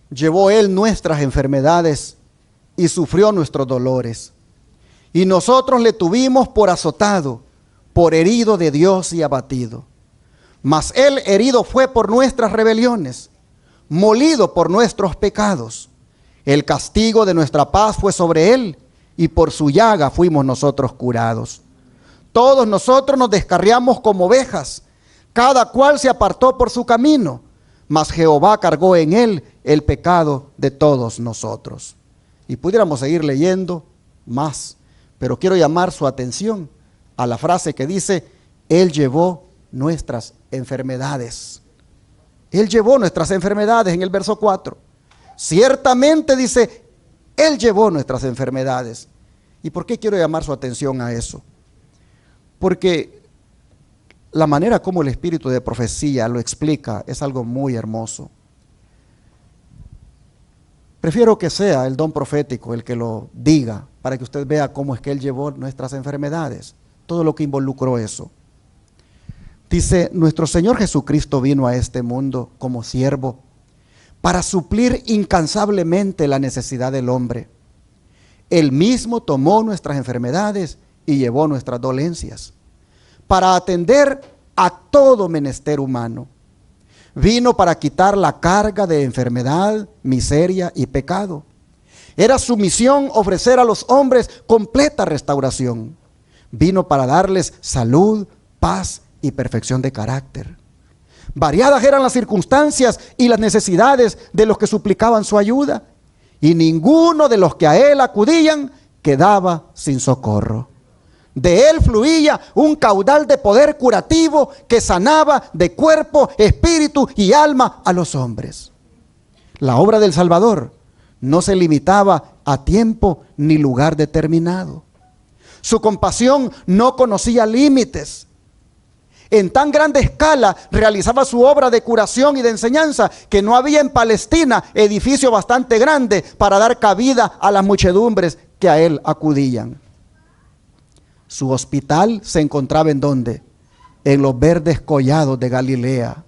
llevó Él nuestras enfermedades y sufrió nuestros dolores. Y nosotros le tuvimos por azotado, por herido de Dios y abatido. Mas Él herido fue por nuestras rebeliones, molido por nuestros pecados. El castigo de nuestra paz fue sobre Él, y por su llaga fuimos nosotros curados. Todos nosotros nos descarriamos como ovejas, cada cual se apartó por su camino, mas Jehová cargó en Él el pecado de todos nosotros. Y pudiéramos seguir leyendo más, pero quiero llamar su atención a la frase que dice, Él llevó nuestras enfermedades. Él llevó nuestras enfermedades en el verso 4. Ciertamente dice, Él llevó nuestras enfermedades. ¿Y por qué quiero llamar su atención a eso? Porque la manera como el espíritu de profecía lo explica es algo muy hermoso. Prefiero que sea el don profético el que lo diga, para que usted vea cómo es que Él llevó nuestras enfermedades, todo lo que involucró eso. Dice, nuestro Señor Jesucristo vino a este mundo como siervo para suplir incansablemente la necesidad del hombre. Él mismo tomó nuestras enfermedades y llevó nuestras dolencias para atender a todo menester humano. Vino para quitar la carga de enfermedad, miseria y pecado. Era su misión ofrecer a los hombres completa restauración. Vino para darles salud, paz y perfección de carácter. Variadas eran las circunstancias y las necesidades de los que suplicaban su ayuda, y ninguno de los que a Él acudían quedaba sin socorro. De Él fluía un caudal de poder curativo que sanaba de cuerpo, espíritu y alma a los hombres. La obra del Salvador no se limitaba a tiempo ni lugar determinado. Su compasión no conocía límites. En tan grande escala realizaba su obra de curación y de enseñanza que no había en Palestina edificio bastante grande para dar cabida a las muchedumbres que a Él acudían. Su hospital se encontraba ¿en dónde? En los verdes collados de Galilea,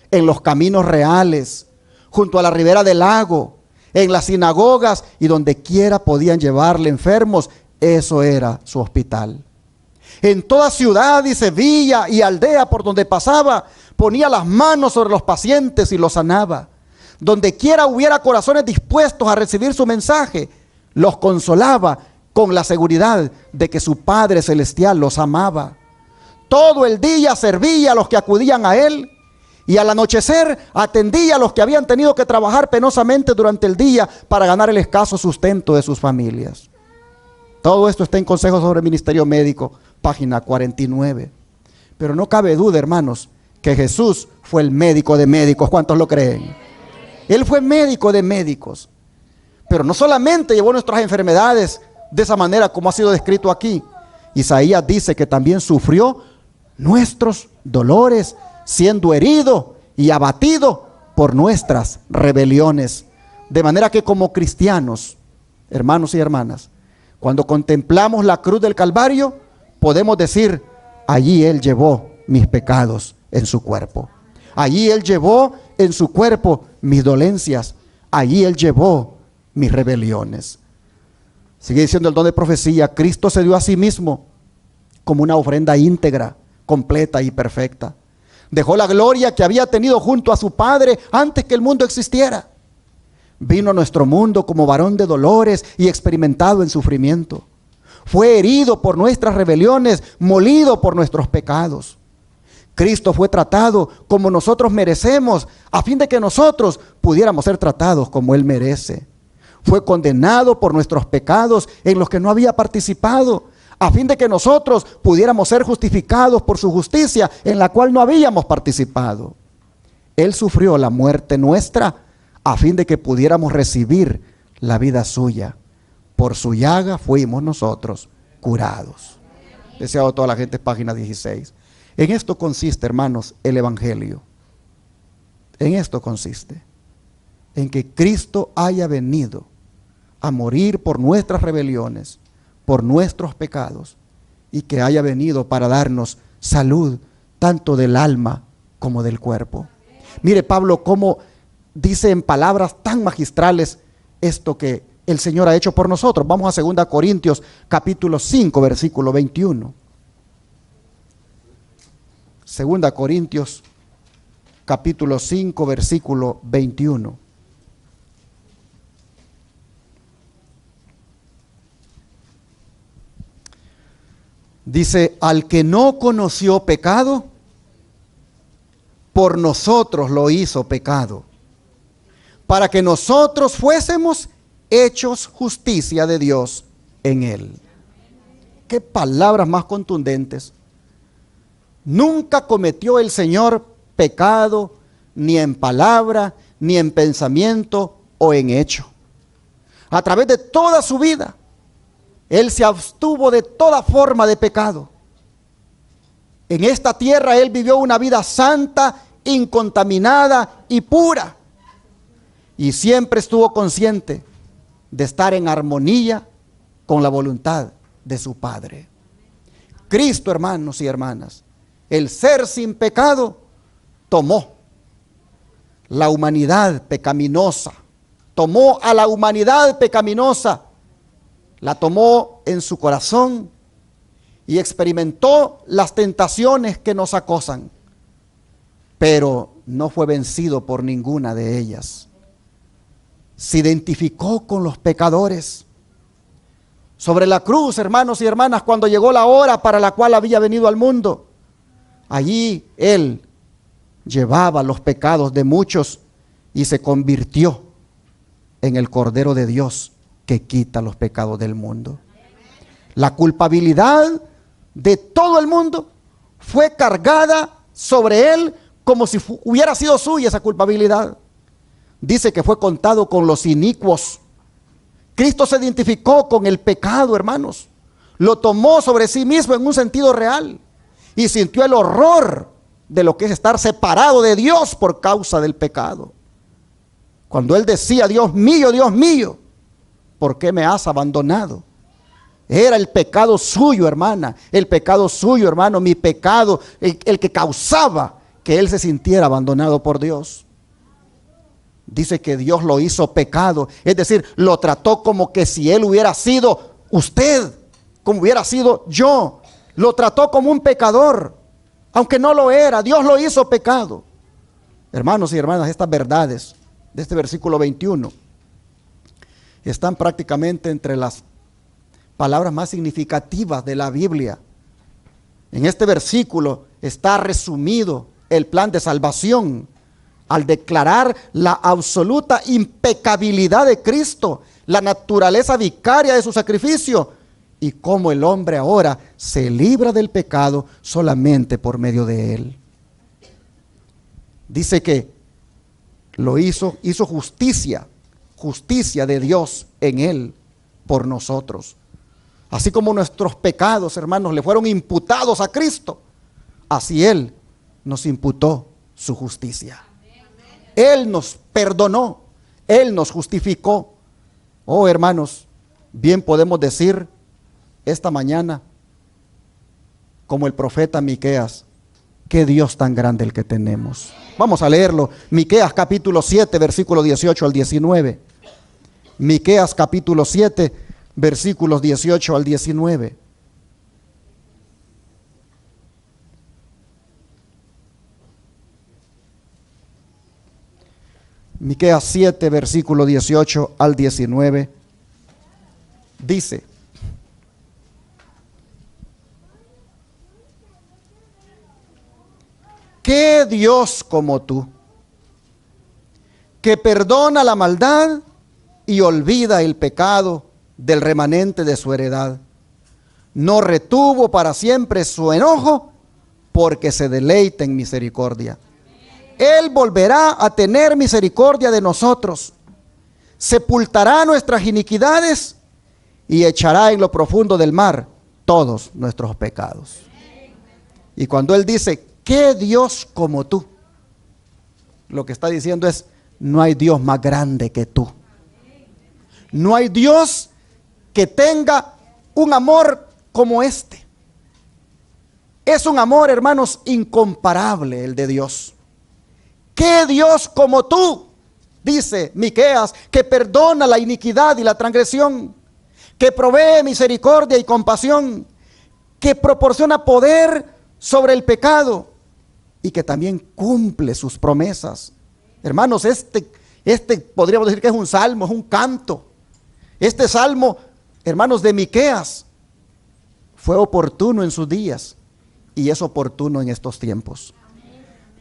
en los caminos reales, junto a la ribera del lago, en las sinagogas y donde quiera podían llevarle enfermos. Eso era su hospital. En toda ciudad y villa y aldea por donde pasaba, ponía las manos sobre los pacientes y los sanaba. Donde quiera hubiera corazones dispuestos a recibir su mensaje, los consolaba con la seguridad de que su Padre Celestial los amaba. Todo el día servía a los que acudían a Él, y al anochecer atendía a los que habían tenido que trabajar penosamente durante el día para ganar el escaso sustento de sus familias. Todo esto está en Consejos sobre el Ministerio Médico, página 49. Pero no cabe duda, hermanos, que Jesús fue el médico de médicos. ¿Cuántos lo creen? Él fue médico de médicos. Pero no solamente llevó nuestras enfermedades de esa manera como ha sido descrito aquí. Isaías dice que también sufrió nuestros dolores, siendo herido y abatido por nuestras rebeliones. De manera que como cristianos, hermanos y hermanas, cuando contemplamos la cruz del Calvario, podemos decir, allí Él llevó mis pecados en su cuerpo. Allí Él llevó en su cuerpo mis dolencias. Allí Él llevó mis rebeliones. Sigue diciendo el don de profecía, Cristo se dio a sí mismo como una ofrenda íntegra, completa y perfecta. Dejó la gloria que había tenido junto a su Padre antes que el mundo existiera. Vino a nuestro mundo como varón de dolores y experimentado en sufrimiento. Fue herido por nuestras rebeliones, molido por nuestros pecados. Cristo fue tratado como nosotros merecemos, a fin de que nosotros pudiéramos ser tratados como Él merece. Fue condenado por nuestros pecados en los que no había participado, a fin de que nosotros pudiéramos ser justificados por su justicia en la cual no habíamos participado. Él sufrió la muerte nuestra a fin de que pudiéramos recibir la vida suya. Por su llaga fuimos nosotros curados. Deseado a toda la gente, página 16. En esto consiste, hermanos, el evangelio. En esto consiste. En que Cristo haya venido a morir por nuestras rebeliones, por nuestros pecados, y que haya venido para darnos salud, tanto del alma como del cuerpo. Mire Pablo cómo dice en palabras tan magistrales esto que el Señor ha hecho por nosotros. Vamos a 2 Corintios capítulo 5, versículo 21. 2 Corintios capítulo 5, versículo 21. Dice, al que no conoció pecado, por nosotros lo hizo pecado, para que nosotros fuésemos hechos justicia de Dios en él. Qué palabras más contundentes. Nunca cometió el Señor pecado, ni en palabra, ni en pensamiento o en hecho. A través de toda su vida, Él se abstuvo de toda forma de pecado. En esta tierra Él vivió una vida santa, incontaminada y pura. Y siempre estuvo consciente de estar en armonía con la voluntad de su Padre. Cristo, hermanos y hermanas, el ser sin pecado, tomó la humanidad pecaminosa, tomó a la humanidad pecaminosa, la tomó en su corazón y experimentó las tentaciones que nos acosan, pero no fue vencido por ninguna de ellas. Se identificó con los pecadores. Sobre la cruz, hermanos y hermanas, cuando llegó la hora para la cual había venido al mundo, allí Él llevaba los pecados de muchos y se convirtió en el Cordero de Dios que quita los pecados del mundo. La culpabilidad de todo el mundo fue cargada sobre Él como si hubiera sido suya esa culpabilidad. Dice que fue contado con los inicuos. Cristo se identificó con el pecado, hermanos. Lo tomó sobre sí mismo en un sentido real y sintió el horror de lo que es estar separado de Dios por causa del pecado. Cuando Él decía, Dios mío, ¿por qué me has abandonado? Era el pecado suyo, hermana, el pecado suyo, hermano, mi pecado, el que causaba que Él se sintiera abandonado por Dios. Dice que Dios lo hizo pecado, es decir, lo trató como que si Él hubiera sido usted, como hubiera sido yo. Lo trató como un pecador, aunque no lo era. Dios lo hizo pecado. Hermanos y hermanas, estas verdades de este versículo 21 están prácticamente entre las palabras más significativas de la Biblia. En este versículo está resumido el plan de salvación al declarar la absoluta impecabilidad de Cristo, la naturaleza vicaria de su sacrificio y cómo el hombre ahora se libra del pecado solamente por medio de Él. Dice que lo hizo justicia de Dios en Él por nosotros. Así como nuestros pecados, hermanos, le fueron imputados a Cristo, así Él nos imputó su justicia. Él nos perdonó, Él nos justificó. Oh, hermanos, bien podemos decir esta mañana, como el profeta Miqueas, qué Dios tan grande el que tenemos. Vamos a leerlo, Miqueas capítulo 7, versículos 18 al 19. Miqueas capítulo 7, versículos 18 al 19. Miqueas 7, versículo 18 al 19, dice: ¿qué Dios como tú, que perdona la maldad y olvida el pecado del remanente de su heredad? No retuvo para siempre su enojo, porque se deleita en misericordia. Él volverá a tener misericordia de nosotros, sepultará nuestras iniquidades y echará en lo profundo del mar todos nuestros pecados. Y cuando Él dice, ¿qué Dios como tú? Lo que está diciendo es, no hay Dios más grande que tú. No hay Dios que tenga un amor como este. Es un amor, hermanos, incomparable el de Dios. ¿Qué Dios como tú? Dice Miqueas, que perdona la iniquidad y la transgresión, que provee misericordia y compasión, que proporciona poder sobre el pecado y que también cumple sus promesas. Hermanos, este podríamos decir que es un salmo, es un canto. Este salmo, hermanos, de Miqueas fue oportuno en sus días y es oportuno en estos tiempos.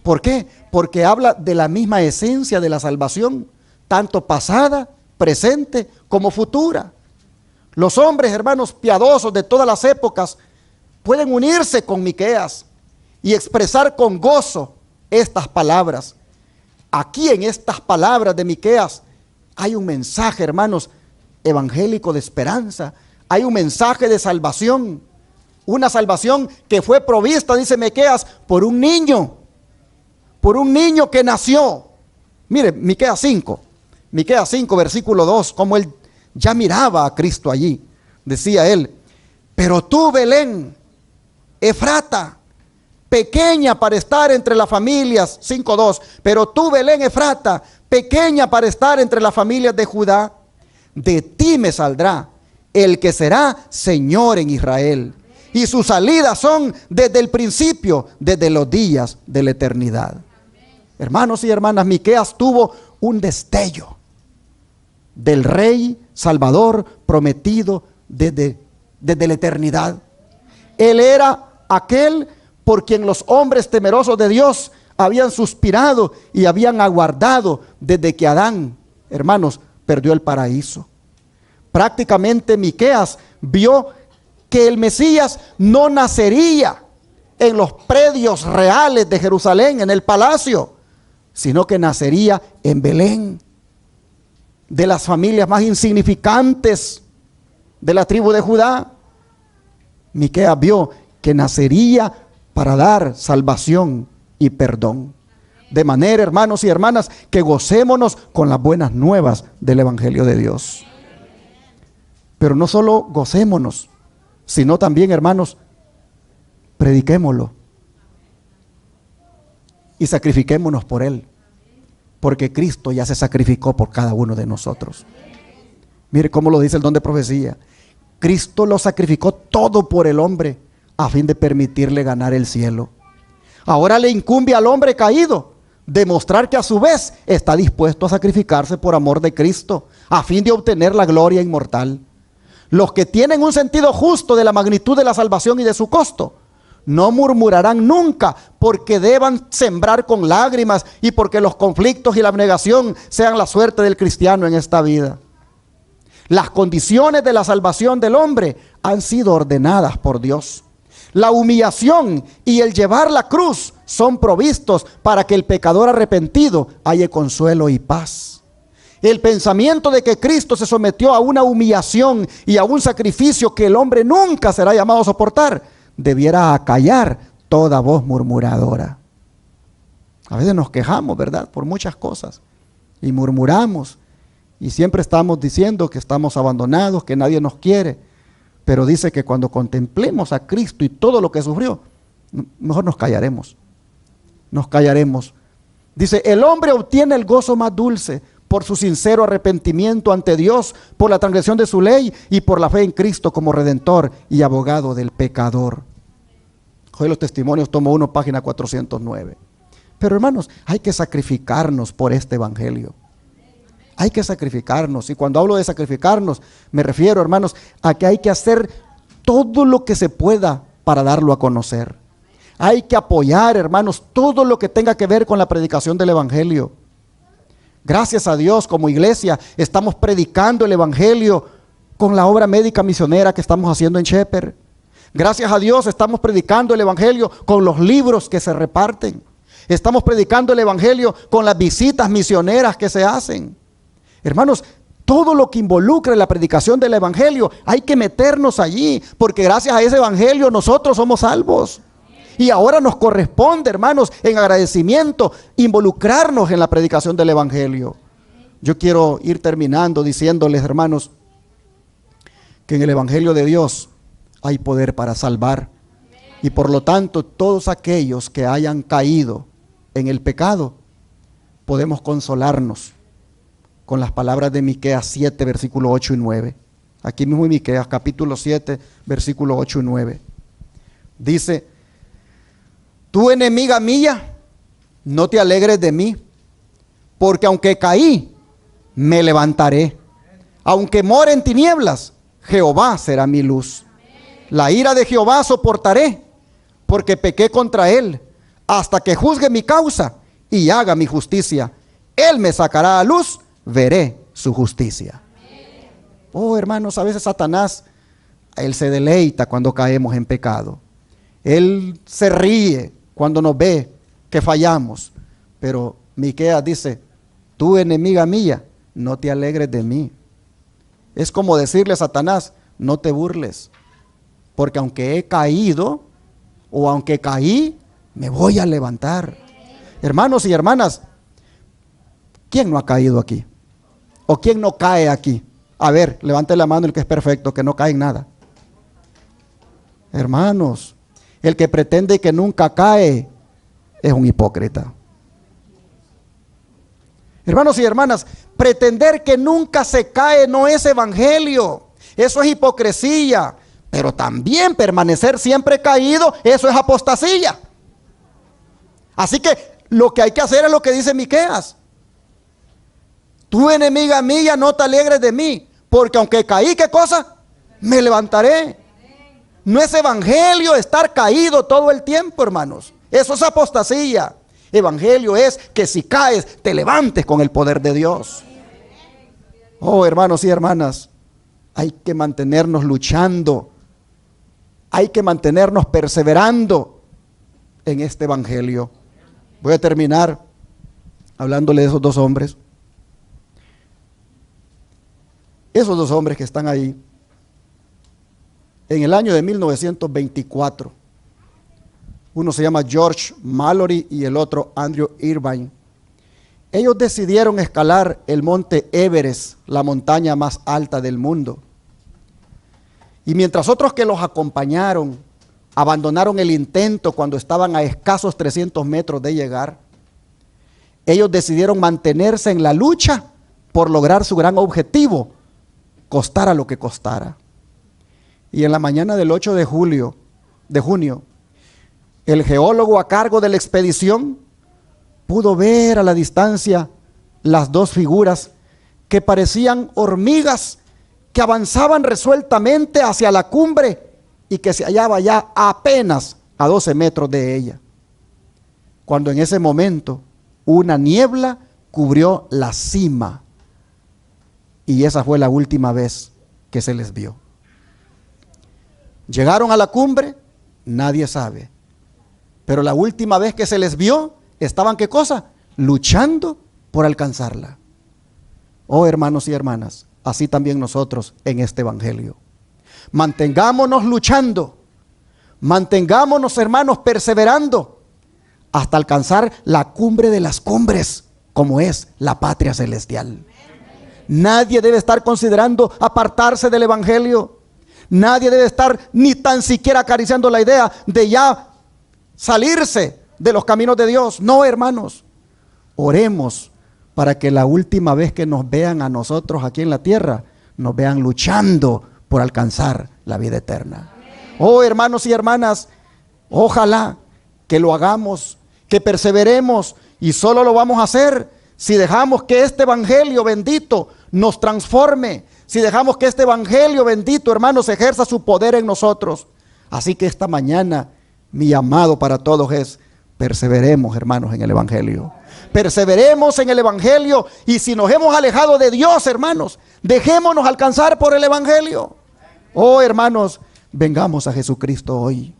¿Por qué? Porque habla de la misma esencia de la salvación, tanto pasada, presente como futura. Los hombres, hermanos, piadosos de todas las épocas pueden unirse con Miqueas y expresar con gozo estas palabras. Aquí en estas palabras de Miqueas hay un mensaje, hermanos, evangélico de esperanza. Hay un mensaje de salvación. Una salvación que fue provista, dice Miqueas, por un niño que nació. Mire, Miqueas 5, versículo 2, como él ya miraba a Cristo allí. Decía él, pero tú, Belén, Efrata, pequeña para estar entre las familias, 5:2, pero tú, Belén, Efrata, pequeña para estar entre las familias de Judá, de ti me saldrá el que será Señor en Israel, y sus salidas son desde el principio, desde los días de la eternidad. Hermanos y hermanas, Miqueas tuvo un destello del Rey Salvador prometido desde la eternidad. Él era aquel por quien los hombres temerosos de Dios habían suspirado y habían aguardado desde que Adán, hermanos, perdió el paraíso. Prácticamente Miqueas vio que el Mesías no nacería en los predios reales de Jerusalén, en el palacio, sino que nacería en Belén, de las familias más insignificantes de la tribu de Judá. Miqueas vio que nacería para dar salvación y perdón. De manera, hermanos y hermanas, que gocémonos con las buenas nuevas del Evangelio de Dios. Pero no solo gocémonos, sino también, hermanos, prediquémoslo y sacrifiquémonos por Él, porque Cristo ya se sacrificó por cada uno de nosotros. Mire cómo lo dice el don de profecía. Cristo lo sacrificó todo por el hombre a fin de permitirle ganar el cielo. Ahora le incumbe al hombre caído demostrar que a su vez está dispuesto a sacrificarse por amor de Cristo a fin de obtener la gloria inmortal. Los que tienen un sentido justo de la magnitud de la salvación y de su costo no murmurarán nunca porque deban sembrar con lágrimas y porque los conflictos y la abnegación sean la suerte del cristiano en esta vida. Las condiciones de la salvación del hombre han sido ordenadas por Dios. La humillación y el llevar la cruz son provistos para que el pecador arrepentido halle consuelo y paz. El pensamiento de que Cristo se sometió a una humillación y a un sacrificio que el hombre nunca será llamado a soportar, debiera acallar toda voz murmuradora. A veces nos quejamos, ¿verdad?, por muchas cosas y murmuramos y siempre estamos diciendo que estamos abandonados, que nadie nos quiere. Pero dice que cuando contemplemos a Cristo y todo lo que sufrió, mejor nos callaremos. Nos callaremos. Dice, el hombre obtiene el gozo más dulce por su sincero arrepentimiento ante Dios, por la transgresión de su ley y por la fe en Cristo como Redentor y abogado del pecador. Hoy los testimonios, tomo 1, página 409. Pero hermanos, hay que sacrificarnos por este evangelio. Hay que sacrificarnos, y cuando hablo de sacrificarnos, me refiero, hermanos, a que hay que hacer todo lo que se pueda para darlo a conocer. Hay que apoyar, hermanos, todo lo que tenga que ver con la predicación del evangelio. Gracias a Dios, como iglesia, estamos predicando el evangelio con la obra médica misionera que estamos haciendo en Shepherd. Gracias a Dios, estamos predicando el evangelio con los libros que se reparten. Estamos predicando el evangelio con las visitas misioneras que se hacen. Hermanos, todo lo que involucra la predicación del evangelio, hay que meternos allí, porque gracias a ese evangelio nosotros somos salvos. Y ahora nos corresponde, hermanos, en agradecimiento, involucrarnos en la predicación del evangelio. Yo quiero ir terminando diciéndoles, hermanos, que en el evangelio de Dios hay poder para salvar. Y por lo tanto, todos aquellos que hayan caído en el pecado, podemos consolarnos con las palabras de Miqueas 7, versículo 8 y 9. Aquí mismo en Miqueas, capítulo 7, versículo 8 y 9. Dice: tú, enemiga mía, no te alegres de mí, porque aunque caí, me levantaré. Aunque more en tinieblas, Jehová será mi luz. La ira de Jehová soportaré, porque pequé contra él, hasta que juzgue mi causa y haga mi justicia. Él me sacará a luz, veré su justicia. Oh, hermanos, a veces Satanás, él se deleita cuando caemos en pecado. Él se ríe cuando nos ve que fallamos. Pero Miqueas dice: tú, enemiga mía, no te alegres de mí. Es como decirle a Satanás: no te burles, porque aunque he caído o aunque caí, me voy a levantar. Hermanos y hermanas, ¿quién no ha caído aquí? ¿O quién no cae aquí? A ver, levante la mano el que es perfecto, que no cae en nada. Hermanos, el que pretende que nunca cae es un hipócrita. Hermanos y hermanas, pretender que nunca se cae no es evangelio. Eso es hipocresía. Pero también permanecer siempre caído, eso es apostasía. Así que lo que hay que hacer es lo que dice Miqueas: tú, enemiga mía, no te alegres de mí, porque aunque caí, ¿qué cosa? Me levantaré. No es evangelio estar caído todo el tiempo, hermanos. Eso es apostasía. Evangelio es que si caes, te levantes con el poder de Dios. Oh, hermanos y hermanas, hay que mantenernos luchando. Hay que mantenernos perseverando en este evangelio. Voy a terminar hablándole de esos dos hombres. Esos dos hombres que están ahí. En el año de 1924, uno se llama George Mallory y el otro Andrew Irvine. Ellos decidieron escalar el monte Everest, la montaña más alta del mundo. Y mientras otros que los acompañaron abandonaron el intento cuando estaban a escasos 300 metros de llegar, ellos decidieron mantenerse en la lucha por lograr su gran objetivo, costara lo que costara. Y en la mañana del 8 de junio, el geólogo a cargo de la expedición pudo ver a la distancia las dos figuras que parecían hormigas que avanzaban resueltamente hacia la cumbre y que se hallaba ya apenas a 12 metros de ella. Cuando en ese momento una niebla cubrió la cima y esa fue la última vez que se les vio. Llegaron a la cumbre, nadie sabe, pero la última vez que se les vio, estaban ¿qué cosa? Luchando por alcanzarla. Oh, hermanos y hermanas, así también nosotros en este evangelio. Mantengámonos luchando, mantengámonos, hermanos, perseverando hasta alcanzar la cumbre de las cumbres, como es la patria celestial. Nadie debe estar considerando apartarse del evangelio. Nadie debe estar ni tan siquiera acariciando la idea de ya salirse de los caminos de Dios. No, hermanos, oremos para que la última vez que nos vean a nosotros aquí en la tierra, nos vean luchando por alcanzar la vida eterna. Oh, hermanos y hermanas, ojalá que lo hagamos, que perseveremos, y solo lo vamos a hacer si dejamos que este evangelio bendito nos transforme, si dejamos que este evangelio bendito, hermanos, ejerza su poder en nosotros. Así que esta mañana mi llamado para todos es: perseveremos, hermanos, en el evangelio. Perseveremos en el evangelio, y si nos hemos alejado de Dios, hermanos, dejémonos alcanzar por el evangelio. Oh, hermanos, vengamos a Jesucristo hoy.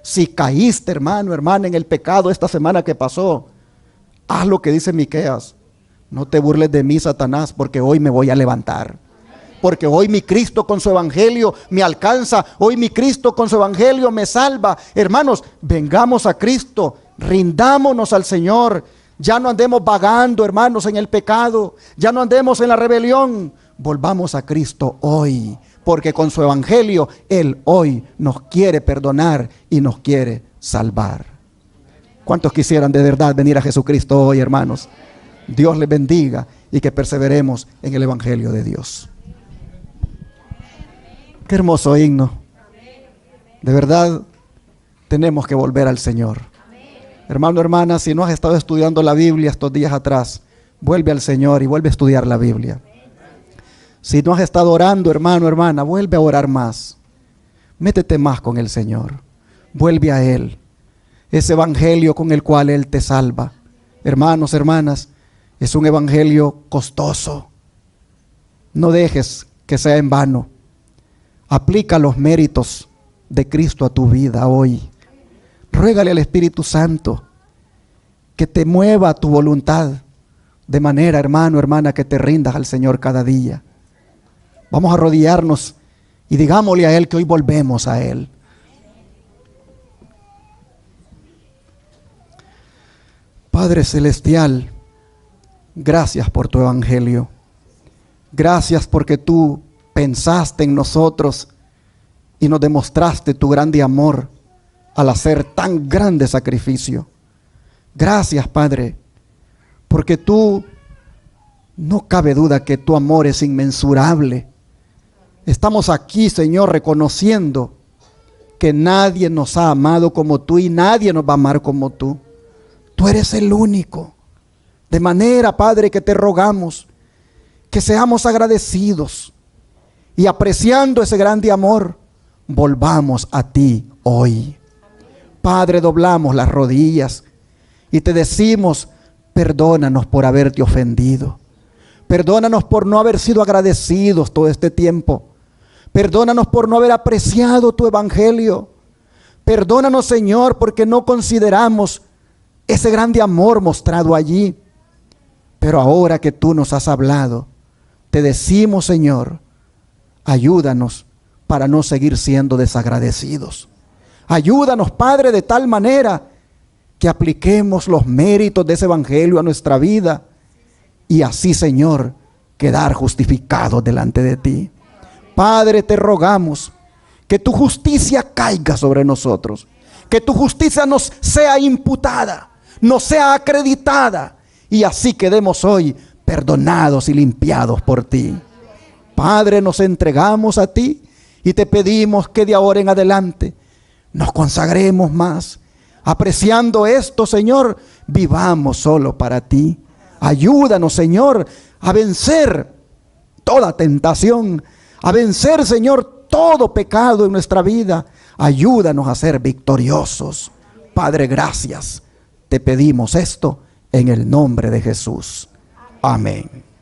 Si caíste, hermano, hermana, en el pecado esta semana que pasó, haz lo que dice Miqueas. No te burles de mí, Satanás, porque hoy me voy a levantar. Porque hoy mi Cristo con su evangelio me alcanza. Hoy mi Cristo con su evangelio me salva. Hermanos, vengamos a Cristo. Rindámonos al Señor. Ya no andemos vagando, hermanos, en el pecado. Ya no andemos en la rebelión. Volvamos a Cristo hoy. Porque con su evangelio, Él hoy nos quiere perdonar y nos quiere salvar. ¿Cuántos quisieran de verdad venir a Jesucristo hoy, hermanos? Dios les bendiga y que perseveremos en el evangelio de Dios. Qué hermoso himno. De verdad, tenemos que volver al Señor. Hermano, hermana, si no has estado estudiando la Biblia estos días atrás, vuelve al Señor y vuelve a estudiar la Biblia. Si no has estado orando, hermano, hermana, vuelve a orar más. Métete más con el Señor. Vuelve a Él. Ese evangelio con el cual Él te salva. Hermanos, hermanas, es un evangelio costoso. No dejes que sea en vano. Aplica los méritos de Cristo a tu vida hoy. Ruégale al Espíritu Santo que te mueva tu voluntad de manera, hermano, hermana, que te rindas al Señor cada día. Vamos a arrodillarnos y digámosle a Él que hoy volvemos a Él. Padre Celestial, gracias por tu evangelio. Gracias porque tú pensaste en nosotros y nos demostraste tu grande amor al hacer tan grande sacrificio. Gracias, Padre, porque tú, no cabe duda que tu amor es inmensurable. Estamos aquí, Señor, reconociendo que nadie nos ha amado como tú y nadie nos va a amar como tú. Tú eres el único. De manera, Padre, que te rogamos que seamos agradecidos y apreciando ese grande amor, volvamos a ti hoy. Padre, doblamos las rodillas y te decimos, perdónanos por haberte ofendido. Perdónanos por no haber sido agradecidos todo este tiempo. Perdónanos por no haber apreciado tu evangelio. Perdónanos, Señor, porque no consideramos ese grande amor mostrado allí. Pero ahora que tú nos has hablado, te decimos, Señor, ayúdanos para no seguir siendo desagradecidos. Ayúdanos, Padre, de tal manera que apliquemos los méritos de ese evangelio a nuestra vida y así, Señor, quedar justificados delante de ti. Padre, te rogamos que tu justicia caiga sobre nosotros, que tu justicia nos sea imputada, nos sea acreditada y así quedemos hoy perdonados y limpiados por ti. Padre, nos entregamos a ti y te pedimos que de ahora en adelante nos consagremos más. Apreciando esto, Señor, vivamos solo para ti. Ayúdanos, Señor, a vencer toda tentación, a vencer, Señor, todo pecado en nuestra vida. Ayúdanos a ser victoriosos. Padre, gracias. Te pedimos esto en el nombre de Jesús. Amén.